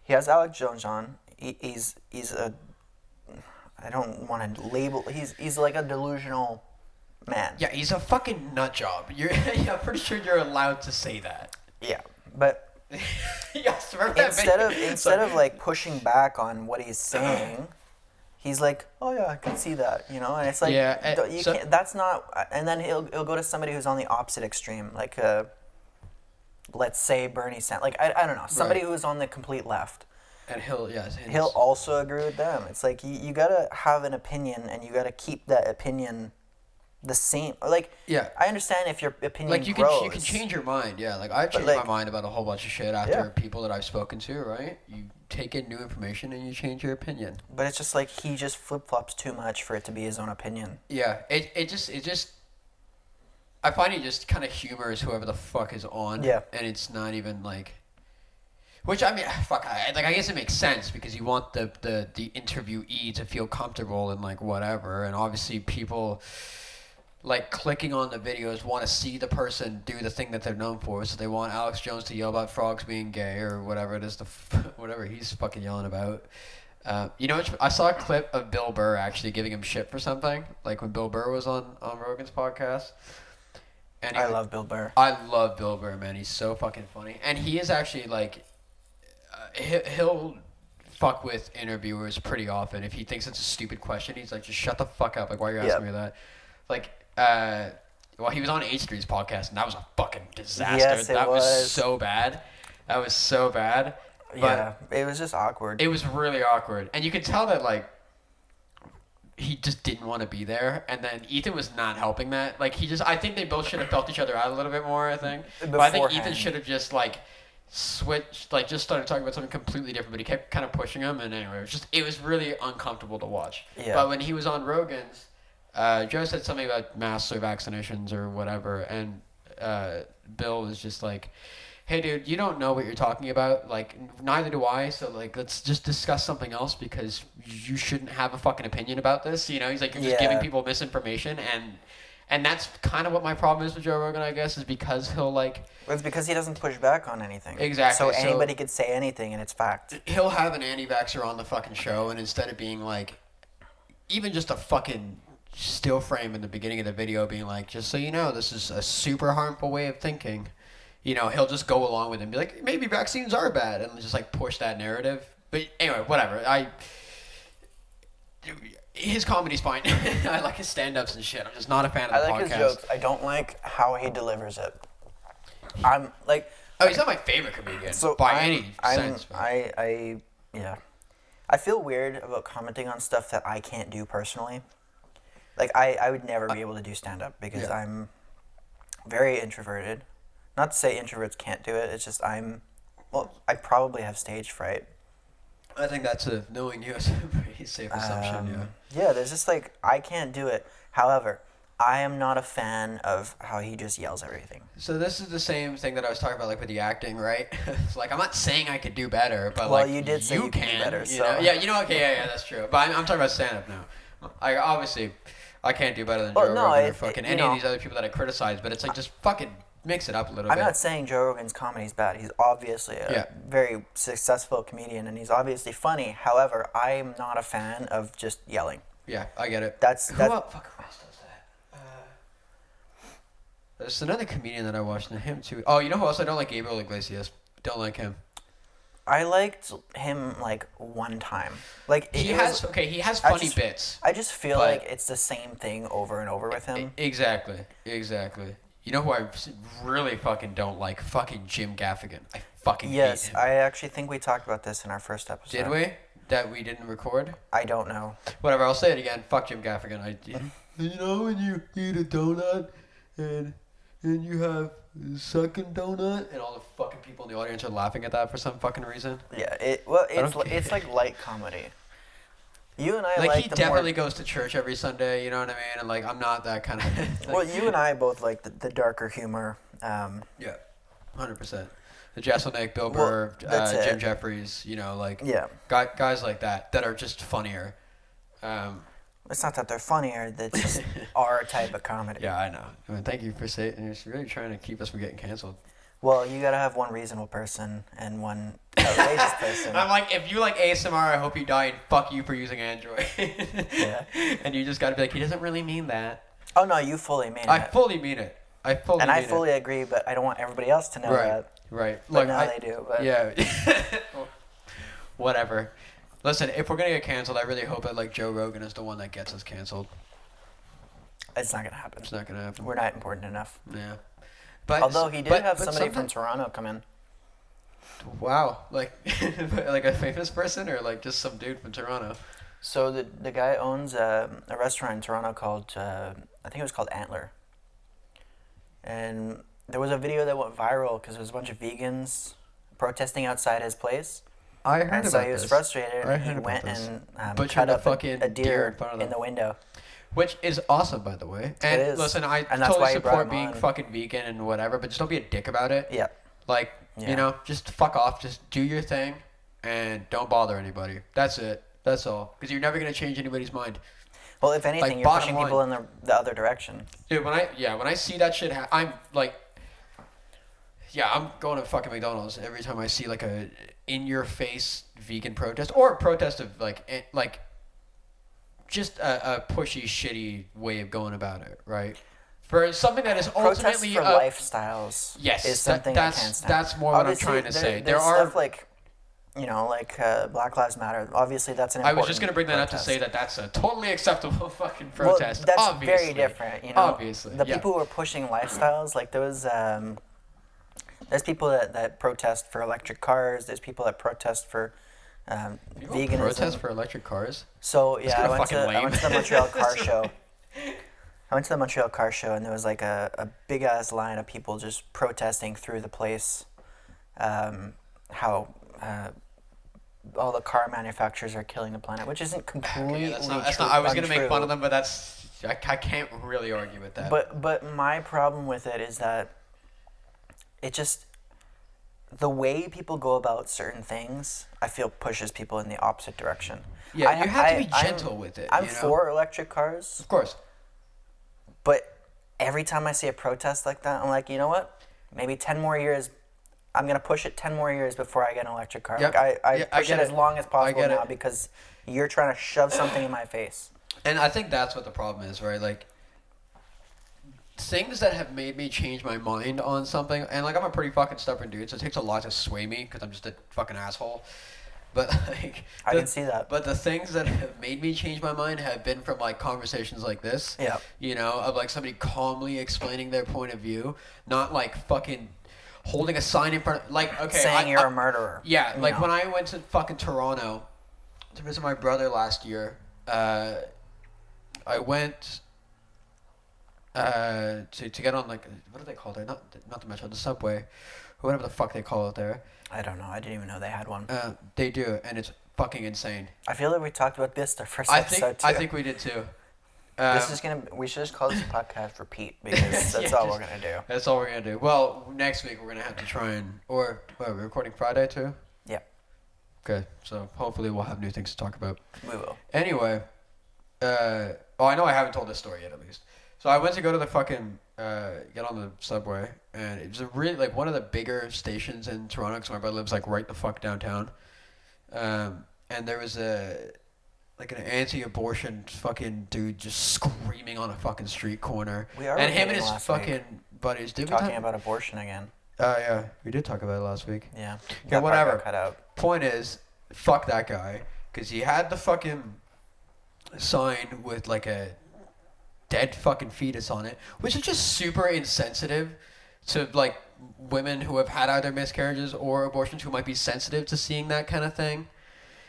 He has Alex Jones on. He's a, I don't want to label. He's like a delusional man. Yeah, he's a fucking nut job. I'm pretty sure you're allowed to say that. Yeah, but yes, instead of like pushing back on what he's saying, he's like, oh yeah, I can see that, and it's like, can't. That's not. And then he'll go to somebody who's on the opposite extreme, like let's say Bernie Sanders. Like I don't know, somebody who's on the complete left. And he'll also agree with them. It's like you gotta have an opinion, and you gotta keep that opinion the same. Like, yeah, I understand if your opinion like you grows. can change your mind. Yeah, like I've changed my mind about a whole bunch of shit after people that I've spoken to. Right, you take in new information and you change your opinion. But it's just like he just flip flops too much for it to be his own opinion. Yeah, it just. I find he just kind of humors whoever the fuck is on. Yeah, and it's not even like. Which, I mean, fuck, I guess it makes sense because you want the interviewee to feel comfortable and, like, whatever. And obviously people, like, clicking on the videos want to see the person do the thing that they're known for. So they want Alex Jones to yell about frogs being gay or whatever it is, whatever he's fucking yelling about. I saw a clip of Bill Burr actually giving him shit for something. Like, when Bill Burr was on Rogan's podcast. And I love Bill Burr. I love Bill Burr, man. He's so fucking funny. And he is actually, like... he'll fuck with interviewers pretty often. If he thinks it's a stupid question, he's like, just shut the fuck up. Like, why are you asking me that? Like, he was on H3's podcast, and that was a fucking disaster. Yes, that was so bad. That was so bad. But yeah, it was just awkward. It was really awkward. And you could tell that, like, he just didn't want to be there. And then Ethan was not helping that. Like, I think they both should have felt each other out a little bit more, I think. But I think Ethan should have just, like... switched, like, just started talking about something completely different, but he kept kind of pushing him, and anyway, it was really uncomfortable to watch. Yeah. But when he was on Rogan's, Joe said something about masks or vaccinations or whatever, and Bill was just like, hey dude, you don't know what you're talking about, like neither do I, so like let's just discuss something else because you shouldn't have a fucking opinion about this, you know. He's like, you're just giving people misinformation, and that's kind of what my problem is with Joe Rogan, I guess, is because he'll like... It's because he doesn't push back on anything. Exactly. So anybody could say anything and it's fact. He'll have an anti-vaxxer on the fucking show, and instead of being like, even just a fucking still frame in the beginning of the video being like, just so you know, this is a super harmful way of thinking, you know, he'll just go along with it and be like, maybe vaccines are bad, and just like push that narrative. But anyway, whatever. His comedy's fine. I like his stand-ups and shit. I'm just not a fan of the podcast. I like his jokes. I don't like how he delivers it. I'm like... Oh, he's not my favorite comedian by any sense. Yeah. I feel weird about commenting on stuff that I can't do personally. Like, I would never be able to do stand-up because I'm very introverted. Not to say introverts can't do it. It's just I probably have stage fright. I think that's knowing you is a pretty safe assumption, Yeah, there's just like, I can't do it. However, I am not a fan of how he just yells everything. So this is the same thing that I was talking about, like with the acting, right? It's like, I'm not saying I could do better, but well, like you did say you can do better. You know? Yeah, you know, okay, yeah, that's true. But I'm talking about stand-up now. I can't do better than Joe Rogan or fucking any of these other people that I criticize, but it's like, just fucking mix it up a little bit. I'm not saying Joe Rogan's comedy is bad. He's obviously a very successful comedian, and he's obviously funny. However, I'm not a fan of just yelling. Yeah, I get it. Who else does that? There's another comedian that I watched, and him too. Oh, you know who else I don't like? Gabriel Iglesias. Don't like him. I liked him like one time. Like he has funny bits. I just feel like it's the same thing over and over with him. Exactly. You know who I really fucking don't like? Fucking Jim Gaffigan. I fucking hate him. Yes, I actually think we talked about this in our first episode. Did we? That we didn't record? I don't know. Whatever, I'll say it again. Fuck Jim Gaffigan. You know when you eat a donut and you have a second donut and all the fucking people in the audience are laughing at that for some fucking reason? Yeah, it's like light comedy. You and I like he definitely goes to church every Sunday, you know what I mean? And like I'm not that kind of well, you and I both like the darker humor. Yeah. 100%. The Jeselnik, Bill Burr, Jim Jeffries, you know, like guys like that are just funnier. It's not that they're funnier; that's just our type of comedy. Yeah, I know. I mean, thank you for saying. You're really trying to keep us from getting canceled. Well, you gotta have one reasonable person and one outrageous person. I'm like, if you like ASMR, I hope you die and fuck you for using Android. Yeah. And you just gotta be like, he doesn't really mean that. Oh no, you fully mean it. I fully mean it. I fully agree, but I don't want everybody else to know that. Right. But now they do. But yeah. Whatever. Listen, if we're gonna get canceled, I really hope that like Joe Rogan is the one that gets us canceled. It's not gonna happen. It's not gonna happen. We're not important enough. Yeah. But although he did have somebody from Toronto come in. Wow, like like a famous person or like just some dude from Toronto? So the guy owns a restaurant in Toronto called I think it was called Antler. And there was a video that went viral because there was a bunch of vegans protesting outside his place. I heard about this. And so he was frustrated and he went and cut up a deer in the window. Which is awesome, by the way. And it is. Listen, I totally support being fucking vegan and whatever, but just don't be a dick about it. Yeah. Like, you know, just fuck off. Just do your thing and don't bother anybody. That's it. That's all. Because you're never going to change anybody's mind. Well, if anything, you're pushing people in the other direction. Dude, when I see that shit I'm like... Yeah, I'm going to fucking McDonald's every time I see like a in-your-face vegan protest. Or a protest of like just a pushy, shitty way of going about it, right? For something that is ultimately for lifestyles. Yes, is something I can't stand. That's more what I'm trying to say. There are stuff like, you know, like Black Lives Matter. Obviously, that's an important I was just gonna bring that up to say that that's a totally acceptable fucking protest. Well, that's obviously. very different. You know, obviously, the people who are pushing lifestyles, like there was. There's people that protest for electric cars. There's people that protest for veganism. Protest for electric cars? So yeah, I went to the Montreal Car Show. I went to the Montreal Car Show and there was like a big ass line of people just protesting through the place. How all the car manufacturers are killing the planet, which isn't completely true. I was gonna make fun of them, but that's I can't really argue with that. But my problem with it is that it just the way people go about certain things, I feel pushes people in the opposite direction. Yeah, you have to be gentle with it. I'm for electric cars, of course. but every time I see a protest like that, I'm like, you know what? Maybe 10 more years. I'm gonna push it 10 more years before I get an electric car. Yep. Like I I push get it as it. long as possible get now it. because you're trying to shove something in my face. And I think that's what the problem is, right? Like, things that have made me change my mind on something, and like I'm a pretty fucking stubborn dude, so it takes a lot to sway me because I'm just a fucking asshole. But like, I can see that. But the things that have made me change my mind have been from like conversations like this. Yeah. You know, of like somebody calmly explaining their point of view, not like fucking holding a sign in front of, like, okay, Saying you're a murderer. Yeah, you like know. when I went to fucking Toronto to visit my brother last year, I went to get on, like, what do they call it? Not the metro, the subway, or whatever the fuck they call it there. I don't know. I didn't even know they had one. They do, and it's fucking insane. I feel like we talked about this the first episode too. I think we did too. We should just call this podcast Repeat because that's all we're gonna do. That's all we're gonna do. Well, next week we're gonna have to try and, or what, are we recording Friday too? Yeah, Okay, so hopefully we'll have new things to talk about. we will. Anyway, I know I haven't told this story yet, at least. So I went to go to the fucking get on the subway, and it was a really, like, one of the bigger stations in Toronto, because my brother lives like right the fuck downtown. And there was like an anti-abortion fucking dude just screaming on a fucking street corner. We are and him and repeating his last fucking week. buddies. Did we Talking talk about abortion again. Oh yeah, we did talk about it last week. Yeah. Okay, That part whatever. got cut out. Point is, fuck that guy, because he had the fucking sign with like a dead fucking fetus on it, which is just super insensitive to like women who have had either miscarriages or abortions who might be sensitive to seeing that kind of thing.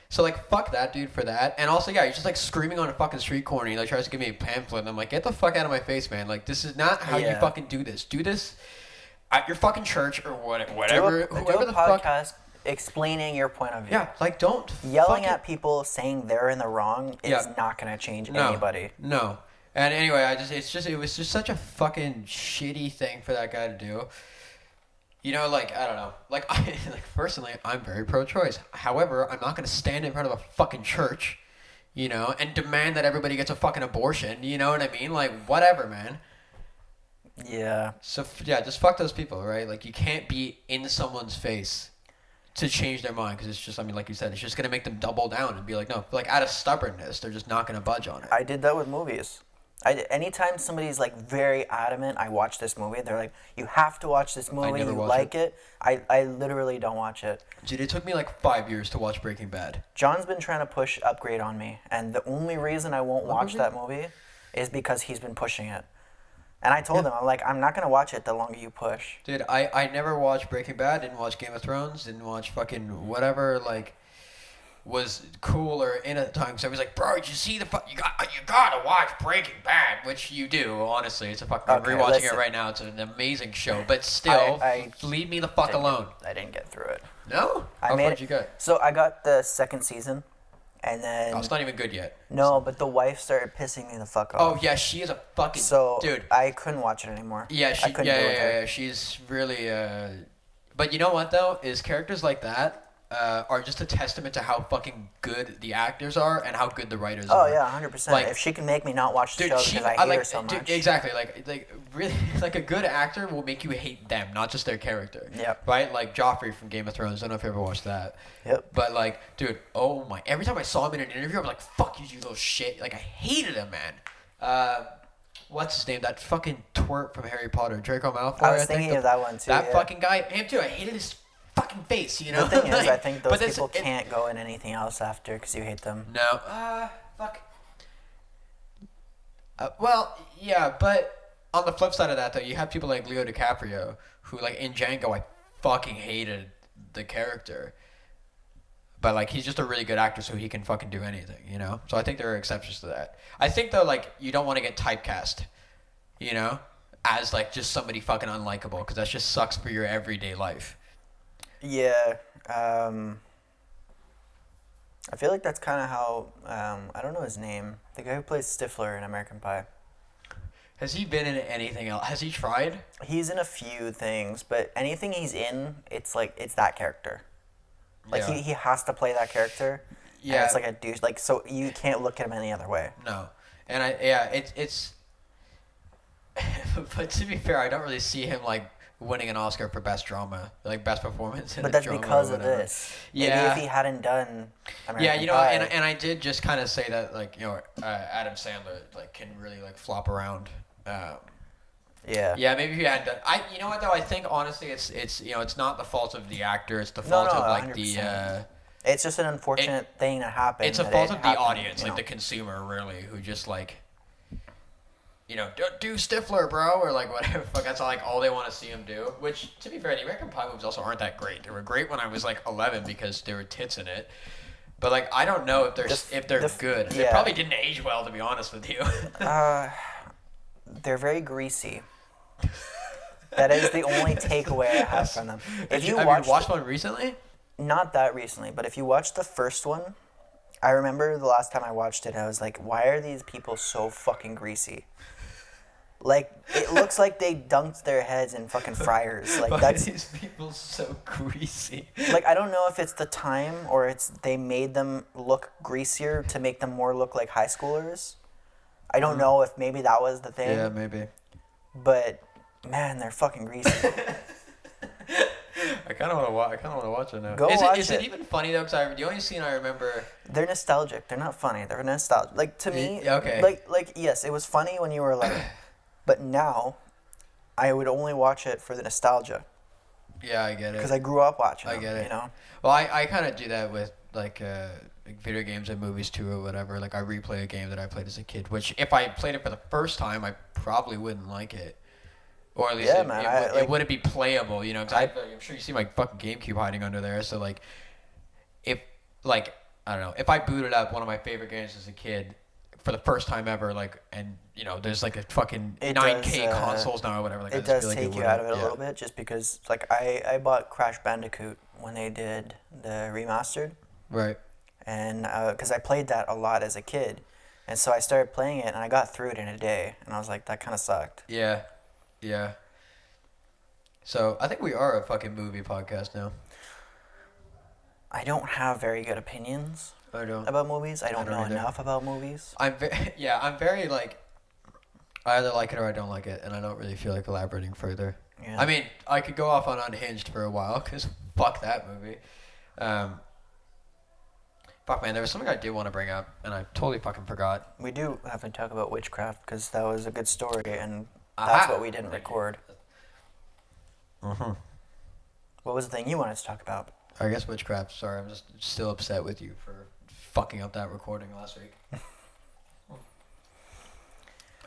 So like, fuck that dude for that. And also, yeah, he's just like screaming on a fucking street corner. He like tries to give me a pamphlet, and I'm like, get the fuck out of my face, man. Like, this is not how you Yeah. fucking do this. Do this at your fucking church or whatever. Do Whoever a the fuck. podcast explaining your point of view. Yeah, like, don't Yelling fucking- at people saying they're in the wrong is Yeah. not gonna change No, anybody. No. And anyway, it was just such a fucking shitty thing for that guy to do. You know, like, I don't know. Like, personally, I'm very pro-choice. However, I'm not going to stand in front of a fucking church, you know, and demand that everybody gets a fucking abortion. You know what I mean? Like, whatever, man. Yeah. So, yeah, just fuck those people, right? Like, you can't be in someone's face to change their mind, because it's just, I mean, like you said, it's just going to make them double down and be like, no, like, out of stubbornness, they're just not going to budge on it. I did that with movies. Anytime somebody's like very adamant, I watch this movie. They're like, you have to watch this movie. never You watch like it. I literally don't watch it. Dude, it took me like 5 years to watch Breaking Bad. John's been trying to push Upgrade on me, and the only reason I won't watch movie? that movie is because he's been pushing it. And I told him, I'm like, I'm not gonna watch it the longer you push. Dude, I never watched Breaking Bad, didn't watch Game of Thrones, didn't watch fucking whatever, like, was cool or in at the time. So I was like, bro, did you see you gotta watch Breaking Bad, which you do, honestly. It's a fucking, I'm Okay, rewatching listen. it right now. It's an amazing show, but still, I leave me the fuck alone. I didn't get through it. No? I How made far it. did you go? So I got the second season, and then Oh, it's not even good yet. no, but the wife started pissing me the fuck off. Oh, yeah, she is a fucking, So dude. I couldn't watch it anymore. Yeah, I couldn't do it with her. she's really, but you know what, though, is characters like that are just a testament to how fucking good the actors are and how good the writers Oh are. yeah, 100%. Like, If she can make me not watch the Dude, show she, because I hate like, her so dude, much. exactly, like really, like a good actor will make you hate them, not just their character. Yep. Right, like Joffrey from Game of Thrones. I don't know if you ever watched that. Yep. But like, dude, oh my! Every time I saw him in an interview, I was like, "Fuck you, you little shit!" Like I hated him, man. What's his name? That fucking twerp from Harry Potter, Draco Malfoy. I was thinking of that one too. That yeah. fucking guy, him too. I hated his fucking face. You know. The thing is, I Like, think but those that's- people it- can't go in anything else after because you hate them. No. Fuck. Well, yeah, but on the flip side of that, though, you have people like Leo DiCaprio, who, like, in Django, I fucking hated the character. But, like, he's just a really good actor, so he can fucking do anything, you know? So I think there are exceptions to that. I think, though, like, you don't want to get typecast, you know? As, like, just somebody fucking unlikable, because that just sucks for your everyday life. Yeah. I feel like that's kind of how I don't know his name. The guy who plays Stifler in American Pie. Has he been in anything else? Has he tried? He's in a few things, but anything he's in, it's that character. Like Yeah. he has to play that character. Yeah. And it's like a douche. Like, so you can't look at him any other way. No. And it's. But to be fair, I don't really see him like winning an Oscar for best drama, like best performance in But a that's drama because or of whatever. this. Maybe Yeah. if he hadn't done American Yeah, you know, Pie, and I did just kind of say that, like, you know, Adam Sandler like can really like flop around. yeah. Yeah, maybe if you hadn't done. You know what though? I think honestly, it's you know, it's not the fault of the actor. It's the fault no, of like 100%. It's just an unfortunate thing that happened. it's a that fault it of the happened, audience, you like know. the consumer, really, who just like, you know, do Stifler, bro, or like whatever. Fuck, that's all they want to see him do. Which, to be fair, the American Pie movies also aren't that great. They were great when I was like 11 because there were tits in it. But like, I don't know if they're good. They yeah. probably didn't age well, to be honest with you. They're very greasy. That is the only takeaway I have from them. If you Have watched, you watched one recently? not that recently, but if you watched the first one, I remember the last time I watched it, I was like, why are these people so fucking greasy? Like, it looks like they dunked their heads in fucking fryers. Like, Why that's are these people so greasy? like, I don't know if it's the time or it's they made them look greasier to make them more look like high schoolers. I don't know if maybe that was the thing. Yeah, maybe. But man, they're fucking greasy. I kind of want to watch it now. Go is watch it it. even funny though? Because the only scene I remember. They're nostalgic. They're not funny. They're nostalgic. Like to me, Yeah, okay. Like yes, it was funny when you were like, but now, I would only watch it for the nostalgia Yeah, I get it. because I grew up watching. I get them, it. You know. Well, I kind of do that with like video games and movies too, or whatever. Like I replay a game that I played as a kid, which if I played it for the first time, I probably wouldn't like it. Or at least Yeah, it, man, it wouldn't be playable, you know. Cause I'm sure you see my fucking GameCube hiding under there. So like, if like I don't know, if I booted up one of my favorite games as a kid for the first time ever, like, and you know, there's like a fucking It 9K does, consoles now or whatever. Like, I It just does feel like take you wouldn't- out of it a yeah. little bit, just because like I bought Crash Bandicoot when they did the remastered, Right. and because I played that a lot as a kid, and so I started playing it and I got through it in a day, and I was like, that kind of sucked. Yeah. Yeah. So I think we are a fucking movie podcast now. I don't have very good opinions I don't. about movies. I don't don't know either. enough about movies. I'm very like, I either like it or I don't like it, and I don't really feel like elaborating further. Yeah. I mean, I could go off on Unhinged for a while, because fuck that movie. Fuck, man, there was something I did want to bring up, and I totally fucking forgot. We do have to talk about witchcraft because that was a good story, and Aha. that's what we didn't record. Mm-hmm. What was the thing you wanted to talk about? I guess witchcraft. Sorry, I'm just still upset with you for fucking up that recording last week.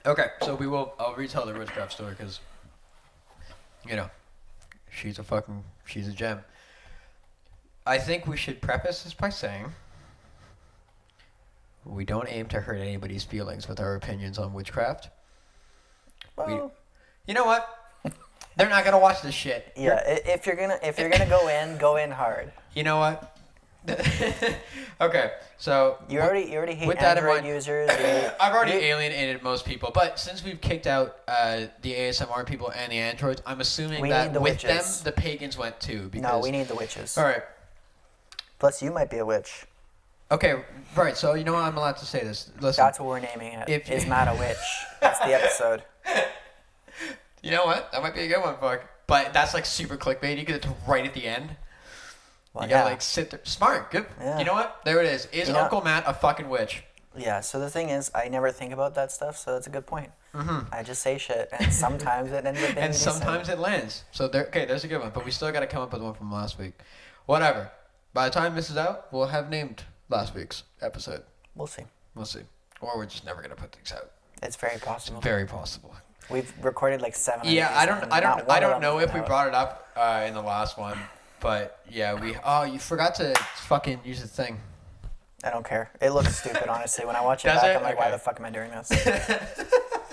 Okay, so I'll retell the witchcraft story because, you know, she's a gem. I think we should preface this by saying we don't aim to hurt anybody's feelings with our opinions on witchcraft. Well, You know what? They're not gonna watch this shit. yeah. If you're gonna go in hard. You know what? Okay, so You already hate with that in Android mind- users. I've already alienated most people, but since we've kicked out the ASMR people and the androids, I'm assuming We that need the with witches. them the pagans went too. Because, No, we need the witches. All right. Plus, you might be a witch. Okay. Right. So you know what? I'm allowed to say this. Listen. That's what we're naming it. If- Is Matt a witch? That's the episode. You know what? That might be a good one, fuck. But that's like super clickbaity because it's right at the end. Well, You gotta yeah. like sit there. Smart. Good. Yeah. You know what? There it is. Is You know- Uncle Matt a fucking witch? Yeah. So the thing is, I never think about that stuff. So that's a good point. Mm-hmm. I just say shit, and sometimes it ends up being And decent. sometimes it lands. So there's a good one. But we still got to come up with one from last week. Whatever. By the time this is out, we'll have named last week's episode. We'll see. We'll see. Or we're just never gonna put things out. It's very possible. Very possible. We've recorded like 7 of Yeah, these, I and don't not one of know them if we out. brought it up in the last one, but yeah, you forgot to fucking use the thing. I don't care. It looks stupid, honestly. When I watch it Does back, it? I'm like, why Okay. the fuck am I doing this?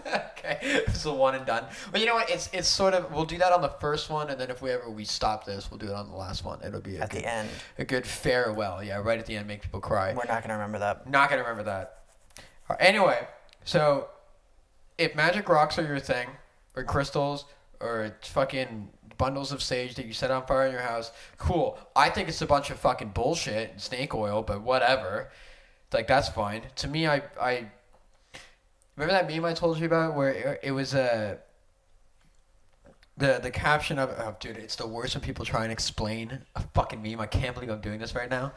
Okay, it's a one and done. But you know what? It's sort of we'll do that on the first one, and then if we stop this, we'll do it on the last one. It'll be At the end. a good farewell. Yeah, right at the end, make people cry. We're not going to remember that. Not gonna remember that. Anyway, so if magic rocks are your thing, or crystals, or fucking bundles of sage that you set on fire in your house, cool. I think it's a bunch of fucking bullshit and snake oil, but whatever. Like, that's fine. To me, I remember that meme I told you about where it was the caption of, oh, dude, it's the worst when people try and explain a fucking meme. I can't believe I'm doing this right now.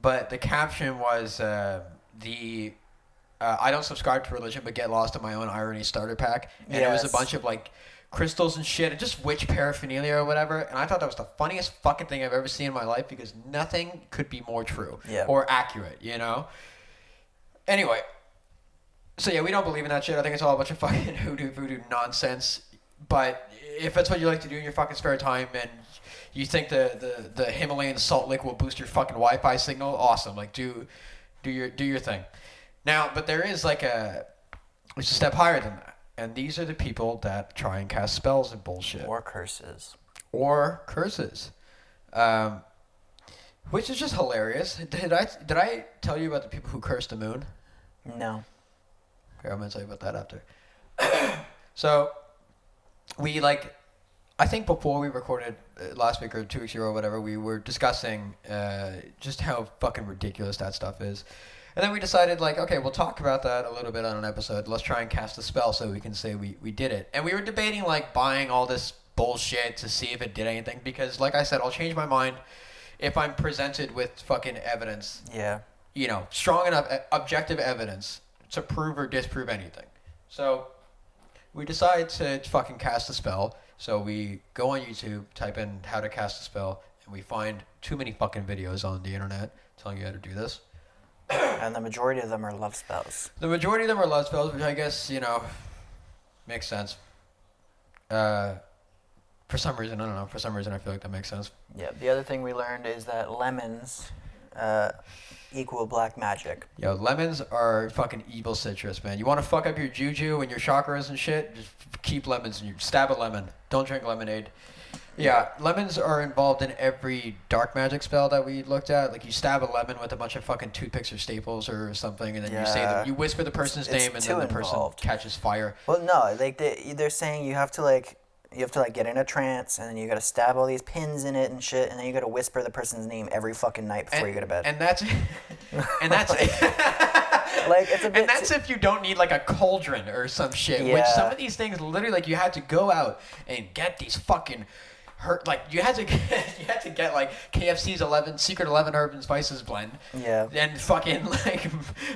But the caption was I don't subscribe to religion, but get lost in my own irony starter pack. And it was a bunch of like crystals and shit and just witch paraphernalia or whatever. And I thought that was the funniest fucking thing I've ever seen in my life because nothing could be more true or accurate, you know? Anyway, so yeah, we don't believe in that shit. I think it's all a bunch of fucking hoodoo voodoo nonsense. But if that's what you like to do in your fucking spare time and you think the Himalayan salt lick will boost your fucking Wi-Fi signal, awesome. Like do your thing. Now, but there is like it's a step higher than that. And these are the people that try and cast spells and bullshit. Or curses. Which is just hilarious. Did I tell you about the people who curse the moon? No. Okay, I'm going to tell you about that after. So, I think before we recorded last week or 2 weeks ago or whatever, we were discussing just how fucking ridiculous that stuff is. And then we decided, like, okay, we'll talk about that a little bit on an episode. Let's try and cast a spell so we can say we did it. And we were debating, like, buying all this bullshit to see if it did anything. Because, like I said, I'll change my mind if I'm presented with fucking evidence. Yeah. You know, strong enough objective evidence to prove or disprove anything. So we decide to fucking cast a spell. So we go on YouTube, type in how to cast a spell, and we find too many fucking videos on the internet telling you how to do this. And the majority of them are love spells. The majority of them are love spells, which I guess, you know, makes sense. For some reason, I don't know. For some reason, I feel like that makes sense. Yeah. The other thing we learned is that lemons equal black magic. Yo, lemons are fucking evil citrus, man. You want to fuck up your juju and your chakras and shit? Just keep lemons and you stab a lemon. Don't drink lemonade. Yeah, lemons are involved in every dark magic spell that we looked at. Like, you stab a lemon with a bunch of fucking toothpicks or staples or something, and then you whisper the person's name, and then the person catches fire. Well, no, like they're saying you have to get in a trance, and then you gotta stab all these pins in it and shit, and then you gotta whisper the person's name every fucking night before you go to bed. And that's like it's a bit. And that's if you don't need like a cauldron or some shit. Yeah. Which some of these things literally, like, you had to go out and get these fucking. You had to get like KFC's Secret 11 herb and spices blend. Yeah. And fucking like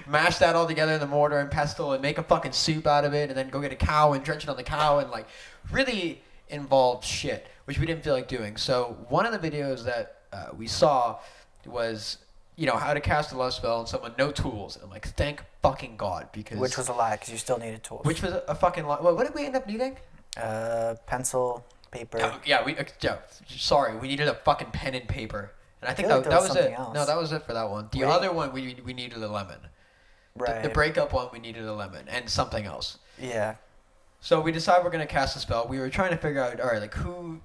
mash that all together in the mortar and pestle and make a fucking soup out of it, and then go get a cow and drench it on the cow, and like really involved shit, which we didn't feel like doing. So one of the videos that we saw was, you know, how to cast a love spell on someone, no tools. And I'm like, thank fucking God, because which was a lie, because you still needed tools. Which was a fucking lie. What did we end up needing? Pencil. Paper. Sorry, we needed a fucking pen and paper, and I think like that was it. Else. No, that was it for that one. The other one we needed a lemon. Right. The breakup one we needed a lemon and something else. Yeah. So we decided we're gonna cast a spell. We were trying to figure out, all right, like, who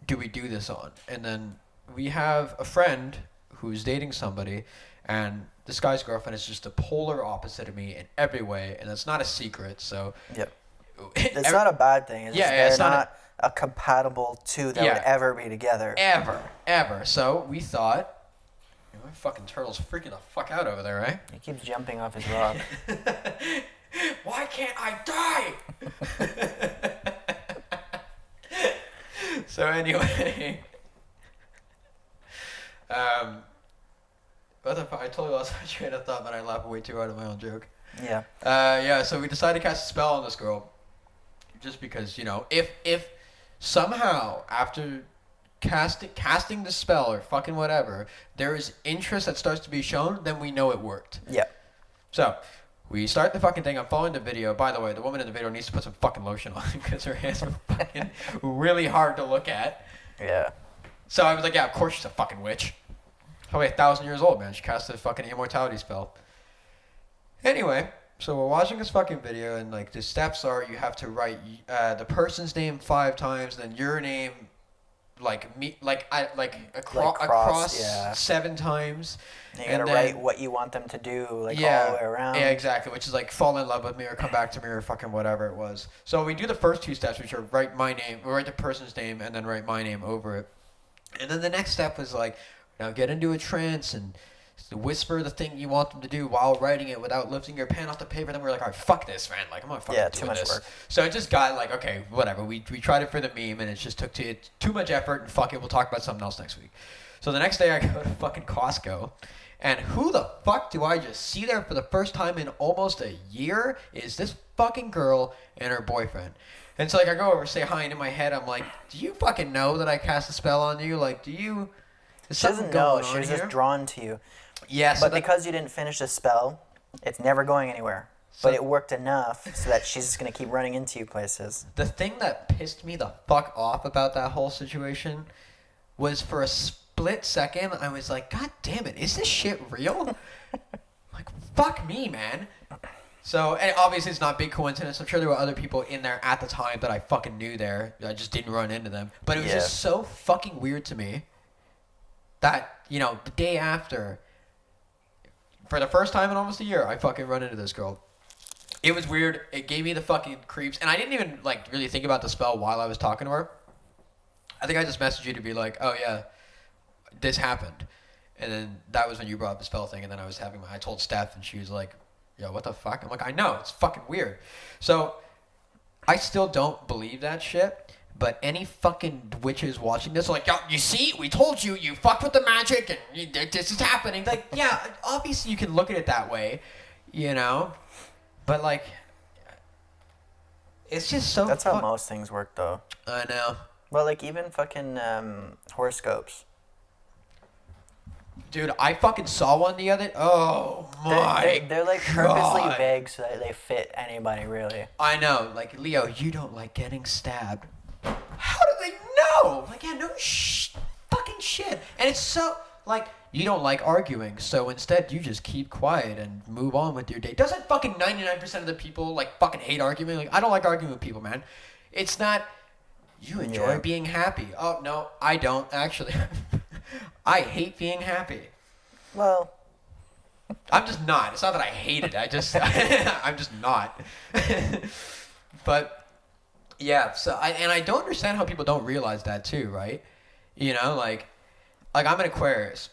do we do this on? And then we have a friend who's dating somebody, and this guy's girlfriend is just the polar opposite of me in every way, and that's not a secret. So. Yep. It's not a bad thing. It's not a compatible two that would ever be together. Ever. So we thought, my fucking turtle's freaking the fuck out over there, right? He keeps jumping off his rock. Why can't I die? So anyway, what the fuck? I totally lost my train of thought, but I laughed way too hard at my own joke. Yeah. So we decided to cast a spell on this girl. Just because, you know, if somehow after casting the spell or fucking whatever, there is interest that starts to be shown, then we know it worked. Yeah. So we start the fucking thing. I'm following the video. By the way, the woman in the video needs to put some fucking lotion on because her hands are fucking really hard to look at. Yeah. So I was like, yeah, of course she's a fucking witch. Probably 1,000 years old, man. She cast a fucking immortality spell. Anyway. So we're watching this fucking video, and like the steps are, you have to write the person's name 5 times, then your name across yeah. 7 times. And you gotta write what you want them to do, all the way around. Yeah, exactly. Which is like fall in love with me or come back to me or fucking whatever it was. So we do the first 2 steps, which are write the person's name, and then write my name over it. And then the next step was like, now get into a trance and whisper the thing you want them to do while writing it without lifting your pen off the paper. Then we were like, all right, fuck this, man. Like, I'm not fucking doing this. Work. So it just got like, okay, whatever. We tried it for the meme, and it just took too much effort, and fuck it, we'll talk about something else next week. So the next day I go to fucking Costco, and who the fuck do I just see there for the first time in almost a year is this fucking girl and her boyfriend. And so like I go over, say hi, and in my head I'm like, do you fucking know that I cast a spell on you? Like, do you... She doesn't know. She was just drawn to you. Yes, but because you didn't finish the spell, it's never going anywhere. But it worked enough so that she's just going to keep running into you places. The thing that pissed me the fuck off about that whole situation was for a split second, I was like, God damn it, is this shit real? Like, fuck me, man. So, and obviously it's not a big coincidence. I'm sure there were other people in there at the time that I fucking knew there. I just didn't run into them. But it was just so fucking weird to me that, the day after... For the first time in almost a year, I fucking run into this girl. It was weird. It gave me the fucking creeps. And I didn't even, really think about the spell while I was talking to her. I think I just messaged you to be like, oh, yeah, this happened. And then that was when you brought up the spell thing. And then I told Steph, and she was like, yo, what the fuck? I'm like, I know. It's fucking weird. So I still don't believe that shit. But any fucking witches watching this are like, yo, you see, we told you, you fucked with the magic, and this is happening. Like, yeah, obviously you can look at it that way, But, it's just so... That's how most things work, though. I know. Well, even fucking horoscopes. Dude, I fucking saw one the other... Oh, my They're purposely vague so that they fit anybody, really. I know. Like, Leo, you don't like getting stabbed. How do they know? Like, yeah, no fucking shit. And it's so, you don't like arguing, so instead you just keep quiet and move on with your day. Doesn't fucking 99% of the people, fucking hate arguing? Like, I don't like arguing with people, man. It's not, you enjoy being happy. Oh, no, I don't, actually. I hate being happy. Well... I'm just not. It's not that I hate it. I'm just not. But... Yeah, so I don't understand how people don't realize that too, right? I'm an Aquarius.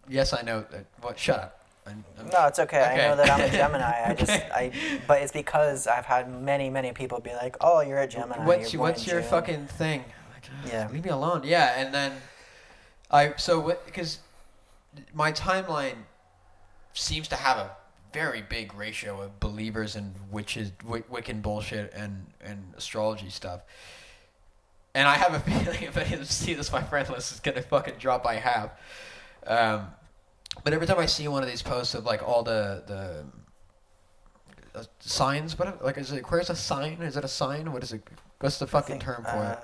Yes, I know that. What? Shut up. No, it's okay. I know that I'm a Gemini. But it's because I've had many, many people be like, "Oh, you're a Gemini." What's your fucking thing? Leave me alone. Yeah, and then because my timeline seems to have a very big ratio of believers in Wiccan bullshit and astrology stuff. And I have a feeling if any of them see this, my friend list is gonna fucking drop by half. But every time I see one of these posts of all the signs, is it Aquarius a sign? Is it a sign? What is it? What's the fucking term for it?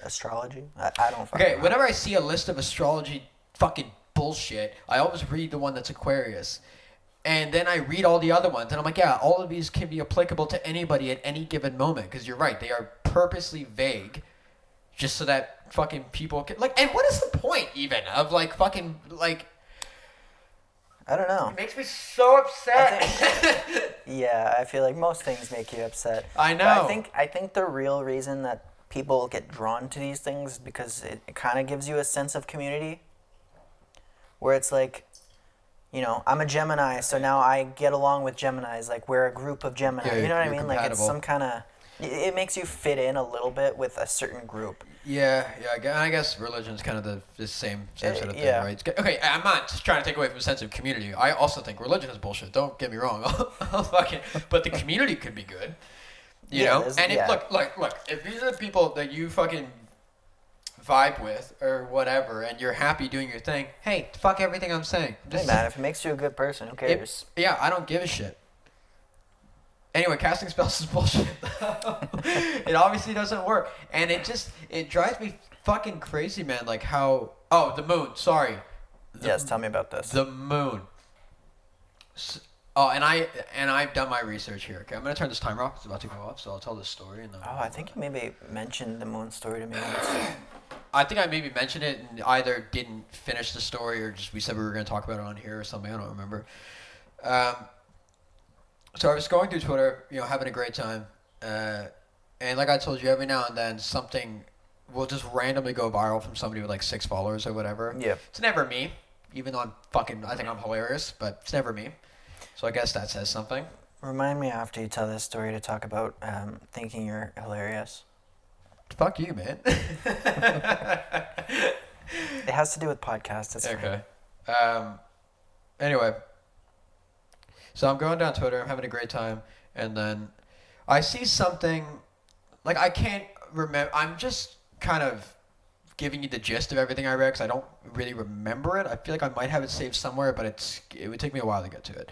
Astrology? I don't fucking know. Whenever I see a list of astrology fucking bullshit, I always read the one that's Aquarius. And then I read all the other ones, and I'm like, yeah, all of these can be applicable to anybody at any given moment. Because you're right, they are purposely vague, just so that fucking people can... and what is the point, even, of, fucking, I don't know. It makes me so upset. I feel like most things make you upset. I know. But I think the real reason that people get drawn to these things is because it kind of gives you a sense of community. Where it's I'm a Gemini, so now I get along with Geminis. We're a group of Gemini. Yeah, you know what I mean? Compatible. It's some kind of... It makes you fit in a little bit with a certain group. Yeah. I guess religion's kind of the same sort of thing, right? Okay, I'm not just trying to take away from a sense of community. I also think religion is bullshit. Don't get me wrong. But the community could be good. You know? And look, if these are the people that you fucking vibe with or whatever, and you're happy doing your thing, hey, fuck everything I'm saying. Hey man, if it makes you a good person, who cares? I don't give a shit. Anyway, casting spells is bullshit. It obviously doesn't work, and it drives me fucking crazy, man. The moon. Sorry. Yes, tell me about this. The moon. Oh, and I've done my research here. Okay, I'm gonna turn this timer off. It's about to go off, so I'll tell this story. And then I think you maybe mentioned the moon story to me once. I think I maybe mentioned it and either didn't finish the story or just we said we were going to talk about it on here or something. I don't remember. So I was going through Twitter, having a great time. And like I told you, every now and then something will just randomly go viral from somebody with like 6 followers or whatever. Yeah. It's never me, even though I think I'm hilarious, but it's never me. So I guess that says something. Remind me after you tell this story to talk about thinking you're hilarious. Fuck you, man. It has to do with podcasts. It's okay. Anyway, so I'm going down Twitter. I'm having a great time, and then I see something. Like I can't remember. I'm just kind of giving you the gist of everything I read because I don't really remember it. I feel like I might have it saved somewhere, but it would take me a while to get to it.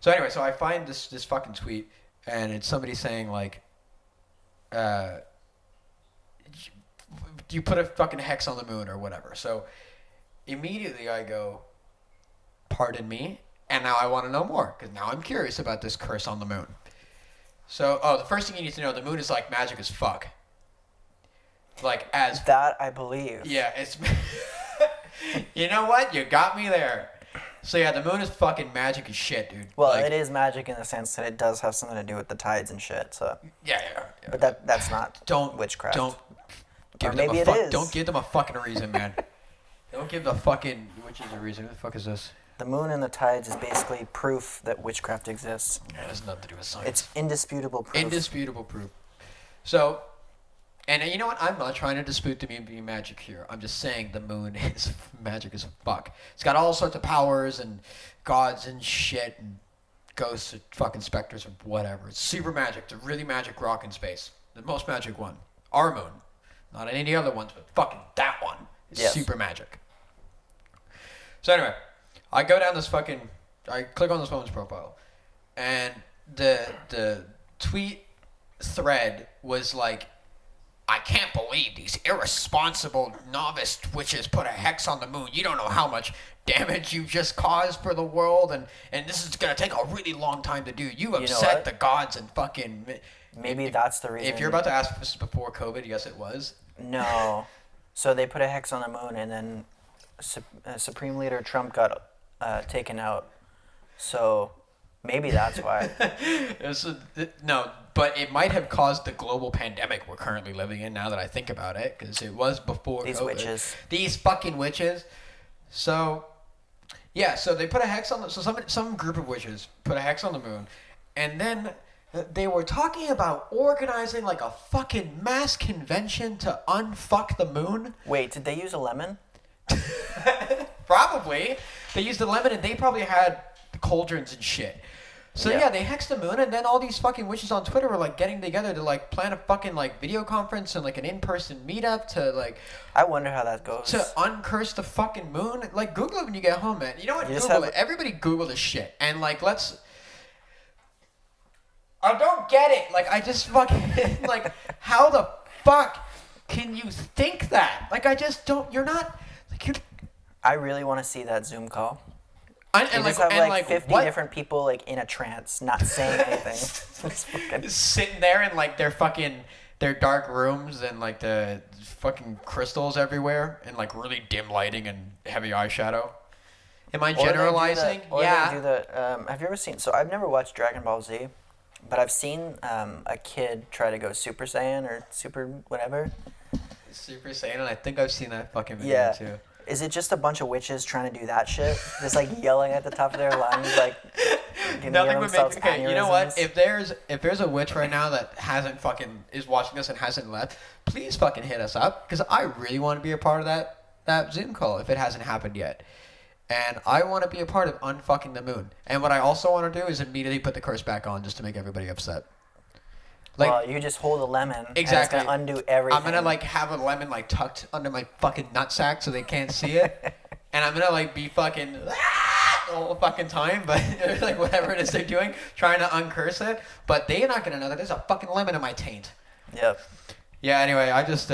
So anyway, so I find this fucking tweet, and it's somebody saying like, you put a fucking hex on the moon or whatever. So immediately I go, pardon me, and now I want to know more because now I'm curious about this curse on the moon. So, the first thing you need to know, the moon is like magic as fuck. Like as that I believe. Yeah, it's. You know what? You got me there. So yeah, the moon is fucking magic as shit, dude. Well, like, it is magic in the sense that it does have something to do with the tides and shit. So. Yeah. But that's not witchcraft. Don't. Or maybe it is. Don't give them a fucking reason, man. Don't give the fucking witches a reason. Who the fuck is this? The moon and the tides is basically proof that witchcraft exists. Yeah, it has nothing to do with science. It's indisputable proof. Indisputable proof. So, and you know what? I'm not trying to dispute the moon being magic here. I'm just saying the moon is magic as fuck. It's got all sorts of powers and gods and shit and ghosts and fucking specters or whatever. It's super magic. It's a really magic rock in space. The most magic one. Our moon. Not any of the other ones, but fucking that one is super magic. So anyway, I go down I click on this woman's profile, and the tweet thread was like, I can't believe these irresponsible novice witches put a hex on the moon. You don't know how much damage you've just caused for the world, and this is going to take a really long time to do. You upset the gods and fucking... Maybe that's the reason. If you're about to ask if this is before COVID, yes, it was. No. So they put a hex on the moon, and then Supreme Leader Trump got taken out. So maybe that's why. No, but it might have caused the global pandemic we're currently living in now that I think about it, because it was before These COVID. witches. These fucking witches. So, yeah, so they put a hex on some group of witches put a hex on the moon, and then... They were talking about organizing like a fucking mass convention to unfuck the moon. Wait, did they use a lemon? Probably. They used a lemon and they probably had cauldrons and shit. So yeah, they hexed the moon and then all these fucking witches on Twitter were like getting together to like plan a fucking like video conference and like an in-person meetup to like... I wonder how that goes. To uncurse the fucking moon. Like Google it when you get home, man. You know what? Google it. Everybody Google this shit. And like let's... I don't get it. Like, I just fucking... Like, how the fuck can you think that? Like, I just don't... You're not... Like, you're... I really want to see that Zoom call. And just have like 50 different people like in a trance, not saying anything. Just sitting there in like their dark rooms and like the fucking crystals everywhere and like really dim lighting and heavy eyeshadow. Am I generalizing? They do the, have you ever seen... So I've never watched Dragon Ball Z. But I've seen a kid try to go Super Saiyan or Super whatever. Super Saiyan, and I think I've seen that fucking video too. Is it just a bunch of witches trying to do that shit? Just like yelling at the top of their lungs, like nothing would make. Okay, you know what? If there's a witch right now that is watching this and hasn't left, please fucking hit us up because I really want to be a part of that Zoom call if it hasn't happened yet. And I want to be a part of unfucking the moon. And what I also want to do is immediately put the curse back on just to make everybody upset. Like, well, you just hold a lemon. Exactly. And it's going to undo everything. I'm going to like have a lemon like tucked under my fucking nutsack so they can't see it. And I'm going to like be fucking all the fucking time. But like whatever it is they're doing, trying to uncurse it. But they're not going to know that there's a fucking lemon in my taint. Yep. Yeah, anyway, I just...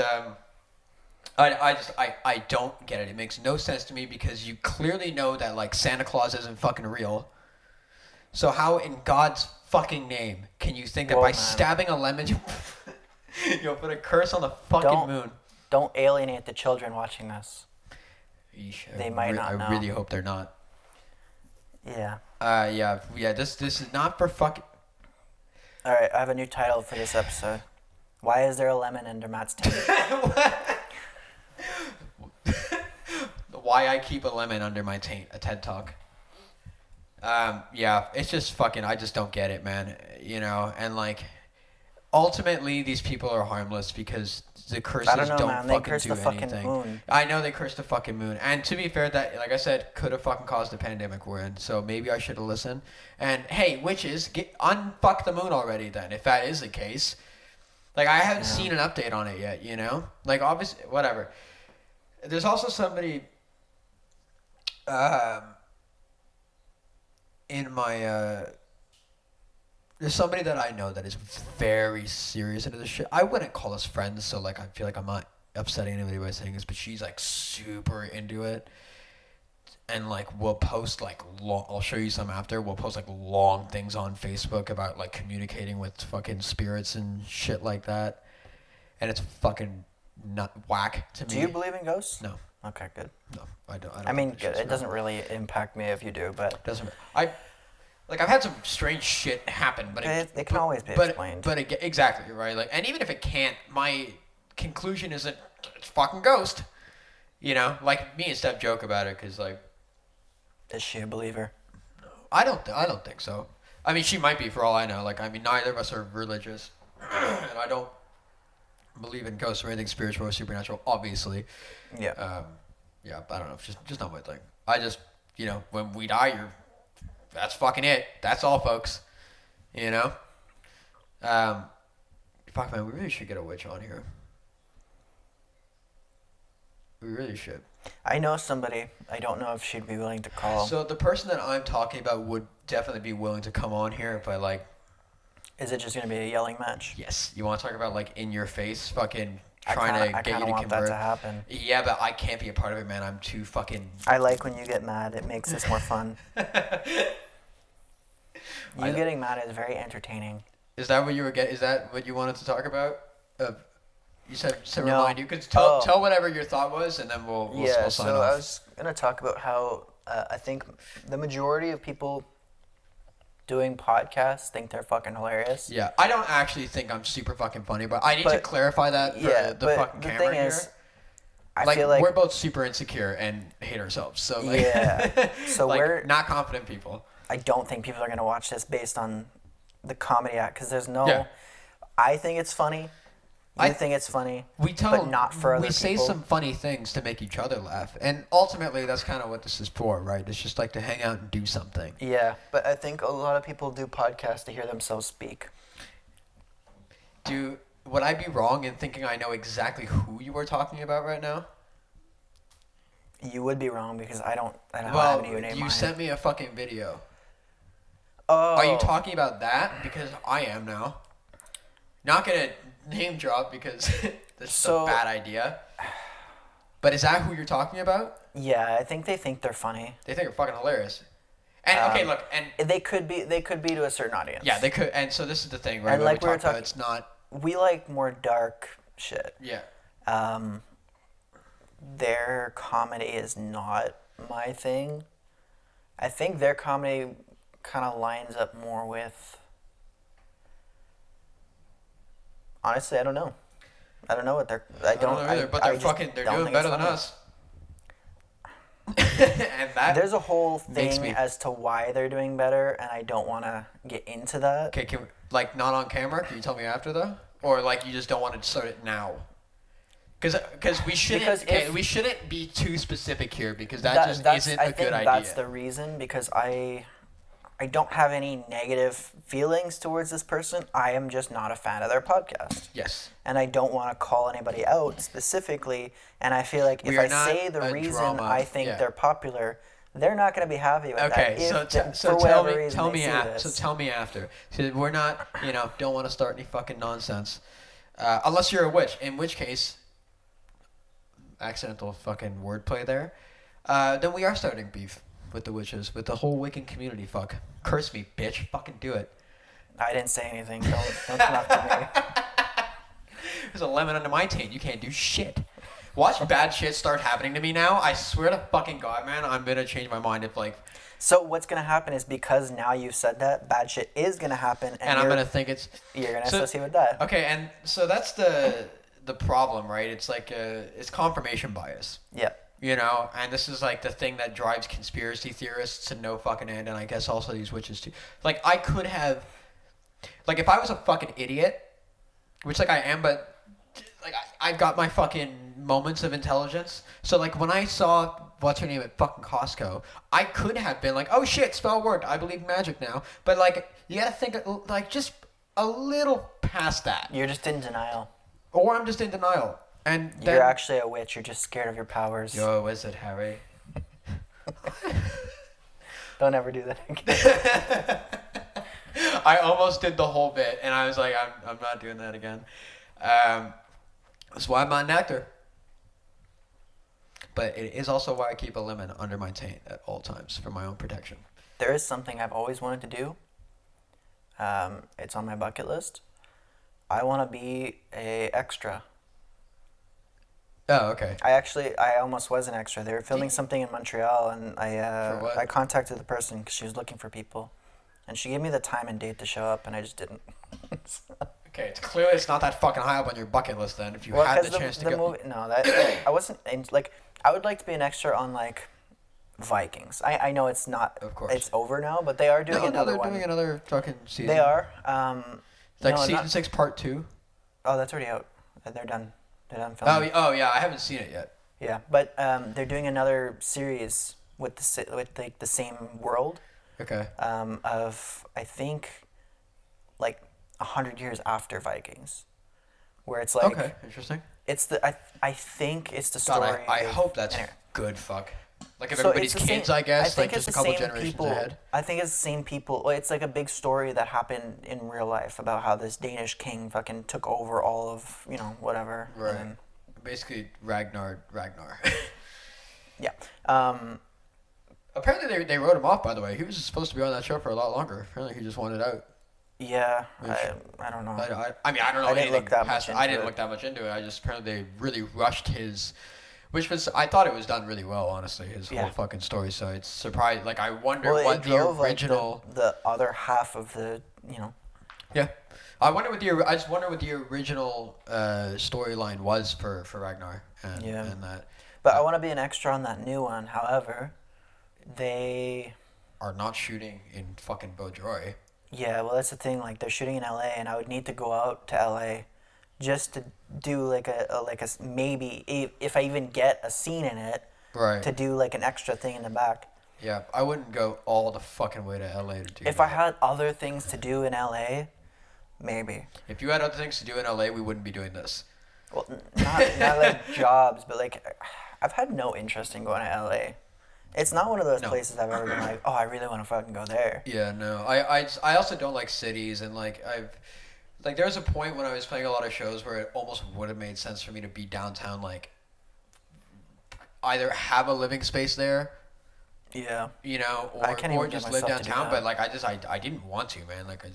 I don't get it. It makes no sense to me because you clearly know that like Santa Claus isn't fucking real. So how in God's fucking name can you think that by stabbing a lemon you'll put a curse on the fucking moon? Don't alienate the children watching this. Yeesh, They might not know. I really hope they're not. Yeah. Yeah. This is not for fucking. All right, I have a new title for this episode. Why is there a lemon under Matt's taint? Why I keep a lemon under my taint, a TED Talk. Yeah, it's just fucking, I just don't get it, man. You know, and like, ultimately, these people are harmless because the curses I don't know, don't man. fucking They curse do the fucking anything. moon. I know they cursed the fucking moon. And to be fair, that, like I said, could have fucking caused the pandemic we're in. So maybe I should have listened. And hey, witches, unfuck the moon already then, if that is the case. Like, I haven't seen an update on it yet, you know? Like, obviously, whatever. There's also somebody in my there's somebody that I know that is very serious into this shit. I wouldn't call us friends, so like I feel like I'm not upsetting anybody by saying this, but she's like super into it. And like we'll post like long, I'll show you some after. We'll post like long things on Facebook about like communicating with fucking spirits and shit like that. And it's fucking nut whack to me. Do you believe in ghosts? No. Okay, good. No, I don't. I mean, good. It doesn't really impact me if you do, but Doesn't. I've had some strange shit happen, but it can always be explained. But exactly right. Like, and even if it can't, my conclusion isn't it's fucking ghost. You know, like me and Steph joke about it because like, is she a believer? I don't think so. I mean, she might be for all I know. Like, I mean, neither of us are religious, and I don't believe in ghosts or anything spiritual or supernatural. Obviously. Yeah. Yeah, I don't know. It's just not my thing. I just, you know, when we die, that's fucking it. That's all, folks. You know? Fuck, man, we really should get a witch on here. We really should. I know somebody. I don't know if she'd be willing to call. So the person that I'm talking about would definitely be willing to come on here, but like... Is it just going to be a yelling match? Yes. You want to talk about, like, in your face, fucking... trying to get you to want convert. that to happen. Yeah, but I can't be a part of it, man. I'm too fucking... I like when you get mad. It makes this more fun. Getting mad is very entertaining. Is that what you were Is that what you wanted to talk about? You said to No. remind you. Cause tell whatever your thought was, and then we'll sign off. So I was gonna talk about how I think the majority of people doing podcasts think they're fucking hilarious. Yeah, I don't actually think I'm super fucking funny, but I need to clarify that for the fucking the camera thing here. is, I feel like we're both super insecure and hate ourselves. So like, yeah, so like, we're not confident people. I don't think people are gonna watch this based on the comedy act because there's no. Yeah. I think it's funny. I think it's funny. But not for other people. We say some funny things to make each other laugh, and ultimately that's kind of what this is for, right? It's just like to hang out and do something. Yeah, but I think a lot of people do podcasts to hear themselves speak. Would I be wrong in thinking I know exactly who you are talking about right now? You would be wrong because I don't have any name. You sent me a fucking video. Oh. Are you talking about that? Because I am now. Not gonna name drop because this is a bad idea. But is that who you're talking about? Yeah, I think they think they're funny. They think you're fucking hilarious. And okay, look, and they could be to a certain audience. Yeah, they could. And so this is the thing, right? And like we were talking, it's not. We like more dark shit. Yeah. Their comedy is not my thing. I think their comedy kind of lines up more with. Honestly, I don't know. I don't know what they're. I don't know either, but they're doing better than us. And that there's a whole thing as to why they're doing better, and I don't want to get into that. Okay, like not on camera? Can you tell me after though, or like you just don't want to start it now? Because we shouldn't. We shouldn't be too specific here because that just isn't a good idea. That's the reason because I don't have any negative feelings towards this person. I am just not a fan of their podcast. Yes. And I don't want to call anybody out specifically. And I feel like if I say the reason I think they're popular, they're not going to be happy with that. Okay, so tell me after. So we're not, don't want to start any fucking nonsense. Unless you're a witch, in which case, accidental fucking wordplay there, then we are starting beef with the witches, with the whole Wiccan community. Fuck. Curse me, bitch. Fucking do it. I didn't say anything. Don't come after me. There's a lemon under my taint. You can't do shit. Watch bad shit start happening to me now. I swear to fucking God, man, I'm gonna change my mind if like. So what's gonna happen is because now you've said that, bad shit is gonna happen, And I'm gonna think it's. you're gonna associate with that. Okay, and so that's the problem, right? It's like it's confirmation bias. Yeah. You know, and this is like the thing that drives conspiracy theorists to no fucking end, and I guess also these witches too. Like, I could have, like, if I was a fucking idiot, which like I am, but like I've got my fucking moments of intelligence. So like when I saw what's her name at fucking Costco, I could have been like, oh shit, spell worked. I believe in magic now. But like you gotta think like just a little past that, You're just in denial. or I'm just in denial. And then, You're actually a witch. You're just scared of your powers. You're a wizard, Harry. Don't ever do that again. I almost did the whole bit, and I was like, I'm not doing that again. That's why I'm not an actor. But it is also why I keep a lemon under my taint at all times for my own protection. There is something I've always wanted to do. It's on my bucket list. I want to be a extra. Oh, okay. I almost was an extra. They were filming something in Montreal, and For what? I contacted the person because she was looking for people, and she gave me the time and date to show up, and I just didn't. Okay, it's clearly it's not that fucking high up on your bucket list then. If you Well, had 'cause the chance to the go. movie, no, that I wasn't like I would like to be an extra on like Vikings. I know it's not. Of course. It's over now, but they are doing No, another they're one. doing another fucking season. They are. Like no, season not- 6, part 2. Oh, that's already out. They're done. They're done filming. Oh, yeah, I haven't seen it yet. Yeah, but they're doing another series with like the same world. Okay. Of I think like 100 years after Vikings, where it's like Okay, interesting. it's the I think it's the God, story. I of- hope that's anyway. good. Fuck. Like if So everybody's it's the kids, same- I guess, think like it's just a the couple same generations people, ahead. I think it's the same people. Well, it's like a big story that happened in real life about how this Danish king fucking took over all of whatever. and Right. then- Basically, Ragnar. yeah. Apparently, they wrote him off. By the way, he was supposed to be on that show for a lot longer. Apparently, he just wanted out. Yeah. Which- I don't know. I mean, I don't know. I didn't anything look that past much I into didn't it. look that much into it. I just apparently they really rushed his, which was I thought it was done really well. Honestly, his Yeah. whole fucking story. So it's surprised. Like I wonder Well, what it the drove original. like the other half of the Yeah, I wonder what the. I just wonder what the original storyline was for Ragnar and Yeah. and that But I want to be an extra on that new one. However, they are not shooting in fucking Beaujoy. yeah, well that's the thing. Like they're shooting in LA, and I would need to go out to LA just to do like a maybe if I even get a scene in it Right. to do like an extra thing in the back. Yeah, I wouldn't go all the fucking way to LA to do If that. I had other things to do in LA, maybe. If you had other things to do in LA, we wouldn't be doing this. Well, not like jobs, but like I've had no interest in going to LA. It's not one of those No. places I've ever been like, oh, I really want to fucking go there. Yeah, no. I also don't like cities, and like there was a point when I was playing a lot of shows where it almost would have made sense for me to be downtown, like either have a living space there, Yeah. or I can't even just get live myself to do downtown. that. But like I didn't want to, man. Like and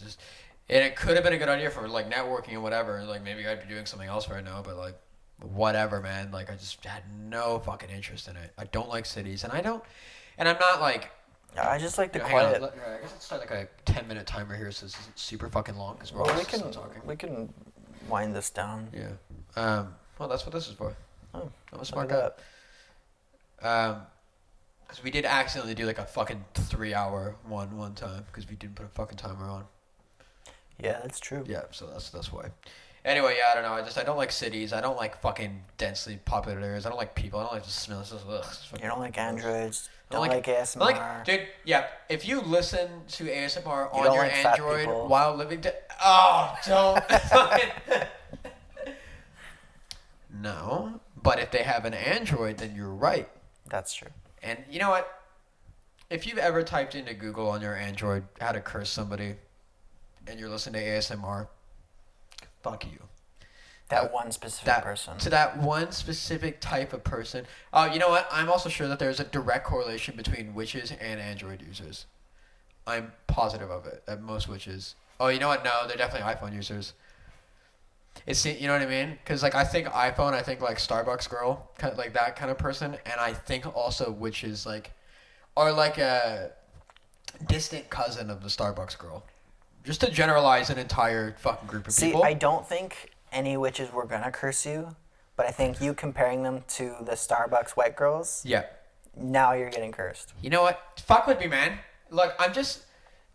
it could have been a good idea for like networking and whatever. Like maybe I'd be doing something else right now, but like whatever, man. Like I just had no fucking interest in it. I don't like cities, and I'm not like. I just like the Hang on, quiet. I guess let's start like a 10-minute timer here, so this isn't super fucking long because we're Well, all we still can talking. we can wind this down. Yeah. Well, that's what this is for. Oh, I'm a look smart at guy. that. Because we did accidentally do like a fucking 3-hour one time because we didn't put a fucking timer on. Yeah, that's true. Yeah, so that's why. Anyway, yeah, I don't know. I don't like cities. I don't like fucking densely populated areas. I don't like people. I don't like the smell. It's just, ugh, it's fucking You don't like gross. androids. I Don't like ASMR. Like, dude, yeah. If you listen to ASMR on don't your like fat Android people. while living, don't. No, but if they have an Android, then you're right. That's true. And you know what? If you've ever typed into Google on your Android how to curse somebody, and you're listening to ASMR, fuck you. That one specific person. To that one specific type of person. Oh, you know what? I'm also sure that there's a direct correlation between witches and Android users. I'm positive of it, that most witches. Oh, you know what? No, they're definitely iPhone users. It's, you know what I mean? Because like I think iPhone, I think like Starbucks girl, kind of like that kind of person, and I think also witches like are like a distant cousin of the Starbucks girl. Just to generalize an entire fucking group of people. See, I don't think any witches were gonna curse you, but I think you comparing them to the Starbucks white girls, Yeah. now you're getting cursed. You know what? Fuck with me, man. Look, I'm just...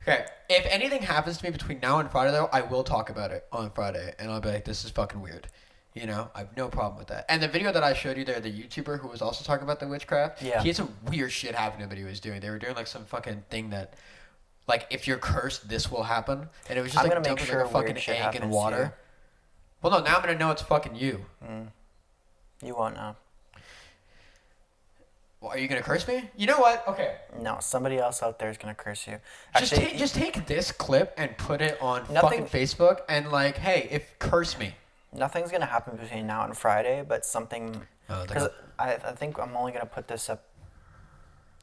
Okay, if anything happens to me between now and Friday, though, I will talk about it on Friday, and I'll be like, this is fucking weird. You know? I have no problem with that. And the video that I showed you there, the YouTuber who was also talking about the witchcraft, Yeah. he had some weird shit happen in the video he was doing. They were doing, like, some fucking thing that... Like, if you're cursed, this will happen. And it was just, I'm like, gonna make dumping, sure like, a fucking weird shit egg in happens to water. you. Well, no, now I'm gonna know it's fucking you. You won't know. Well, are you gonna curse me? You know what? Okay. No, somebody else out there is gonna curse you. Just take this clip and put it on Nothing- fucking Facebook and like, hey, if curse me. Nothing's gonna happen between now and Friday, but something. Oh, Because I think I'm only gonna put this up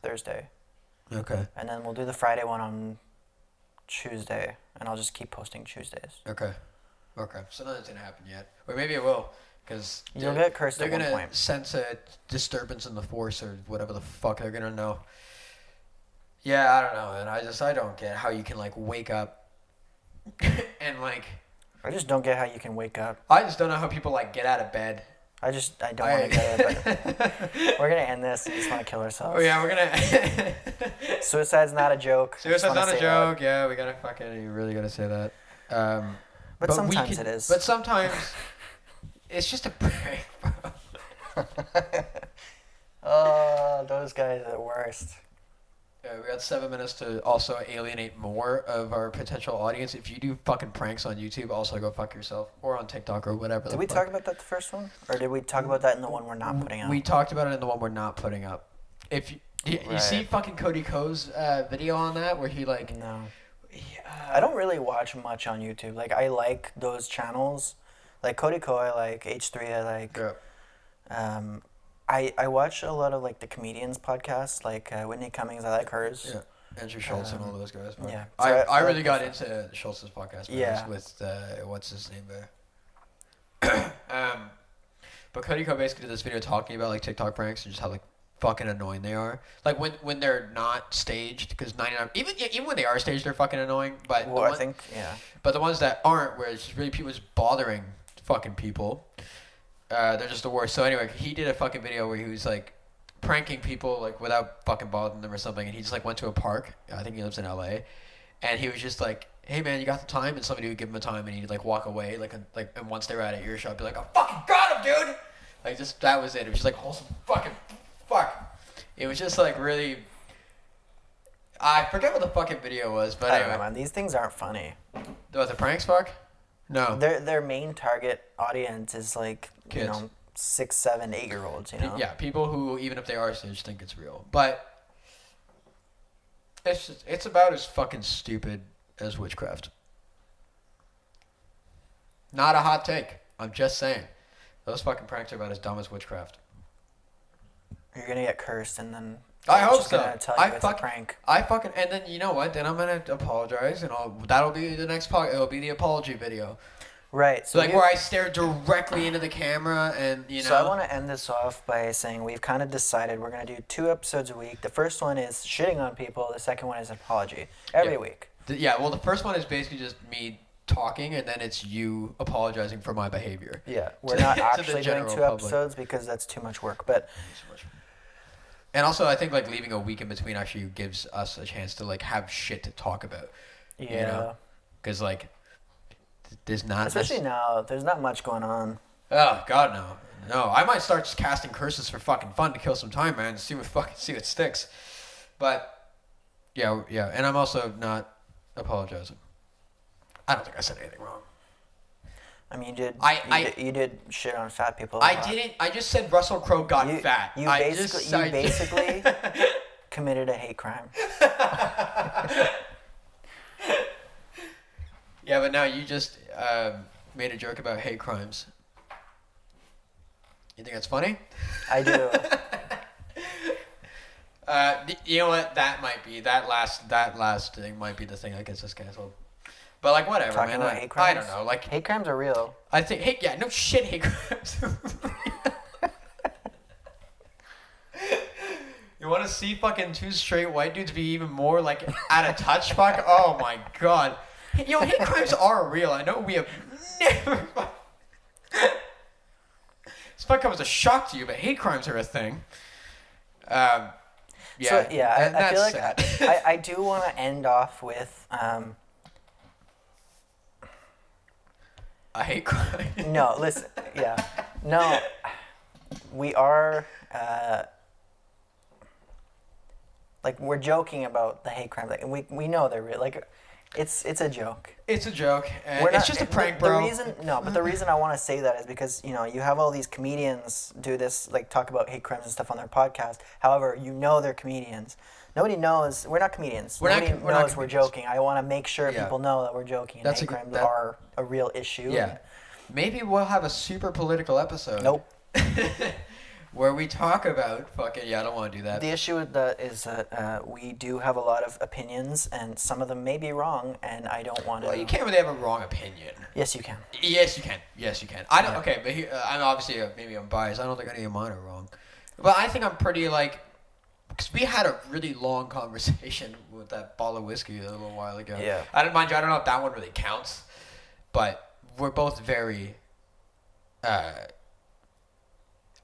Thursday, Okay. and then we'll do the Friday one on Tuesday, and I'll just keep posting Tuesdays. Okay. So nothing's gonna happen yet, or maybe it will, because You'll get cursed They're at one gonna point. sense a disturbance in the force or whatever the fuck they're gonna know. Yeah, I don't know, and I don't get how you can like wake up and like I just don't get how you can wake up. I just don't know how people like get out of bed. I don't want to get it, but we're gonna end this. We just want to kill ourselves. Oh yeah, we're gonna. Suicide's not a joke. Suicide's Just wanna not a say that. joke. Yeah, we gotta fucking. You really gotta say that. But we sometimes could- it is. But sometimes it's just a prank, bro. Oh, those guys are the worst. We got 7 minutes to also alienate more of our potential audience. If you do fucking pranks on YouTube, also go fuck yourself, or on TikTok or whatever. Did we talk about that the first one, or did we talk about that in the one we're not putting out? We talked about it in the one we're not putting up. If you Right. see fucking Cody Ko's video on that where he like No. I don't really watch much on YouTube. Like, I like those channels. Like Cody Ko, I like H3, I like. Yeah. I watch a lot of like the comedians podcasts, like Whitney Cummings. I like hers. Yeah. Andrew Schultz and all those guys. Bro. yeah. I, So I I really like got those into Schultz's podcast. Man, Yeah. With what's his name there. But Cody Ko basically did this video talking about like TikTok pranks and just how like fucking annoying they are. Like when they're not staged, because 99 even when they are staged, they're fucking annoying. But Well, I think but the ones that aren't, where it's just really people just bothering fucking people, they're just the worst. So anyway, he did a fucking video where he was like pranking people like without fucking bothering them or something, and he just like went to a park. I think he lives in LA, and he was just like, "Hey man, you got the time?" And somebody would give him a time, and he'd like walk away, and once they were out of earshot, be like, "I fucking got him, dude!" Like just that was it. It was just like wholesome fucking fuck. It was just like really. I forget what the fucking video was, but I don't know, anyway. man. These things aren't funny. Was the pranks fuck? No. Their main target audience is like Kids. 6, 7, 8-year-olds. Yeah, people who, even if they are staged, think it's real. But it's about as fucking stupid as witchcraft. Not a hot take. I'm just saying. Those fucking pranks are about as dumb as witchcraft. You're gonna get cursed, and then I I'm hope just so. gonna tell you it's a prank. And then you know what? Then I'm gonna apologize, and that'll be the next part. It'll be the apology video, Right. so like where I stare directly into the camera, and you know. So I want to end this off by saying we've kind of decided we're going to do 2 episodes a week. The first one is shitting on people. The second one is apology. Every Yeah. week. Well, the first one is basically just me talking, and then it's you apologizing for my behavior. Yeah. We're not To the actually doing general 2 public. episodes because that's too much work. But And also, I think like leaving a week in between actually gives us a chance to like have shit to talk about. yeah. You know? Because like, there's not. Especially now, there's not much going on. Oh God, no, no! I might start just casting curses for fucking fun to kill some time, man. See what sticks. But yeah, and I'm also not apologizing. I don't think I said anything wrong. I mean, you did. You did shit on fat people. a I lot. didn't. I just said Russell Crowe got You- fat. you basically committed a hate crime. Yeah, but now you just made a joke about hate crimes. You think that's funny? I do. You know what? That last thing might be the thing that gets us canceled. But like whatever, Talking man. about hate I crimes? don't know. Like Hate crimes are real. I think hate. Yeah, no shit. Hate crimes. You want to see fucking two straight white dudes be even more like out of touch? Fuck. Oh my god. You know, hate crimes are real. I know we have never. This might come as a shock to you, but hate crimes are a thing. Yeah. So yeah, and I feel that's like sad. I do want to end off with I hate crime. no. Listen, yeah, no. We are like we're joking about the hate crime, like, and we know they're real. Like, it's a joke. It's a joke. And We're it's not- just a prank, the bro. reason I want to say that is because you have all these comedians do this, like talk about hate crimes and stuff on their podcast. However, they're comedians. Nobody knows we're not comedians. We're not Nobody com- we're not knows we're comedians. joking. I want to make sure Yeah. people know that we're joking. And That's hate a good- crimes that- are a real issue. Yeah. Maybe we'll have a super political episode. Nope. Where we talk about fucking I don't want to do that. The issue with that is that we do have a lot of opinions, and some of them may be wrong, and I don't want to. Well, you can't really have a wrong opinion. Yes, you can. Yes, you can. Yes, you can. I don't. Yeah. Okay, but I'm obviously maybe I'm biased. I don't think any of mine are wrong, but I think I'm pretty like. Because we had a really long conversation with that bottle of whiskey a little while ago. Yeah. I don't mind you. I don't know if that one really counts, but we're both very.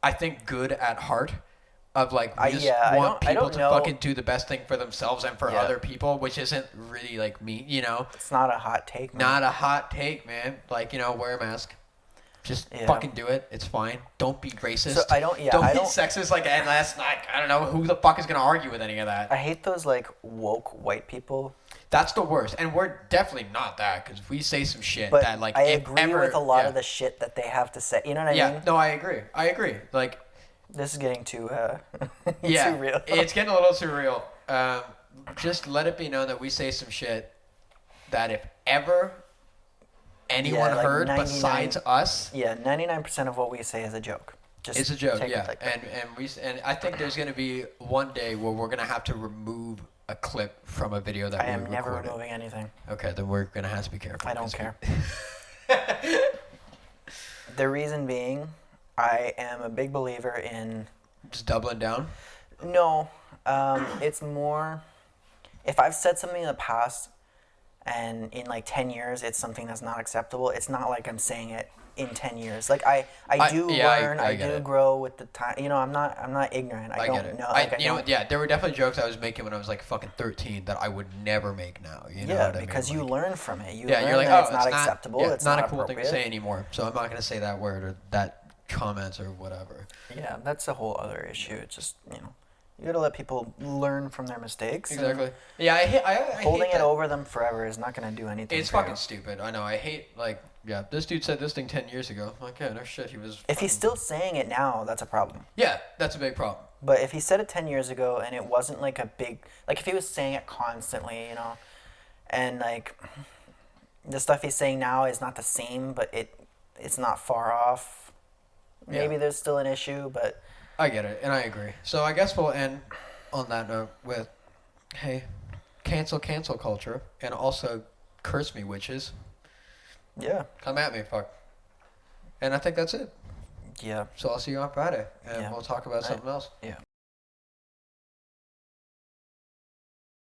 I think good at heart. Of like we just want I people don't to know. fucking do the best thing for themselves and for Yeah. other people, which isn't really like me, It's not a hot take. Man. Not a hot take, man. Like, wear a mask. Just Yeah. fucking do it. It's fine. Don't be racist. So I don't. Yeah, don't I be don't. sexist. Like, and that's not. I don't know who the fuck is gonna argue with any of that. I hate those like woke white people. That's the worst, and we're definitely not that because we say some shit But that like I if agree ever, with a lot yeah. of the shit that they have to say. You know what I Yeah, mean? no, I agree. Like, This is getting too yeah, too real. it's getting a little too real. Just let it be known that we say some shit that if ever anyone Yeah, like heard 99 besides us. Yeah, 99% of what we say is a joke. Just It's a joke, take it yeah, like that. and I think there's gonna be one day where we're gonna have to remove a clip from a video that I we am never recorded. removing anything. Okay, then we're gonna have to be careful. I don't 'cause care. we- The reason being, I am a big believer in Just doubling down. no. It's more if I've said something in the past, and in like 10 years it's something that's not acceptable. It's not like I'm saying it in 10 years. Like I do learn. I get do it. grow with the time. I'm not ignorant. I I don't get it. know. Like, I don't- Yeah, there were definitely jokes I was making when I was like fucking 13 that I would never make now. You know yeah, what I mean? because you Like- learn from it. You Yeah, learn you're like, that oh, it's not acceptable. Yeah, it's not a cool thing to appropriate. say anymore. So I'm not gonna say that word or that comment or whatever. Yeah, that's a whole other issue. It's just you gotta let people learn from their mistakes. and Exactly. Yeah, I hate Holding it that. over them forever is not gonna do anything. It's for you. fucking stupid. I know. I hate this dude said this thing 10 years ago. I'm like, yeah, no shit. He was. If he's still saying it now, that's a problem. Yeah, that's a big problem. But if he said it 10 years ago and it wasn't like a big, like if he was saying it constantly, and like the stuff he's saying now is not the same, but it's not far off. Maybe Yeah. there's still an issue, but I get it, and I agree. So I guess we'll end on that note with, hey, cancel culture, and also curse me, witches. yeah, Come at me, fuck. And I think that's it. yeah, So I'll see you on Friday, and Yeah. we'll talk about Right. something else. yeah.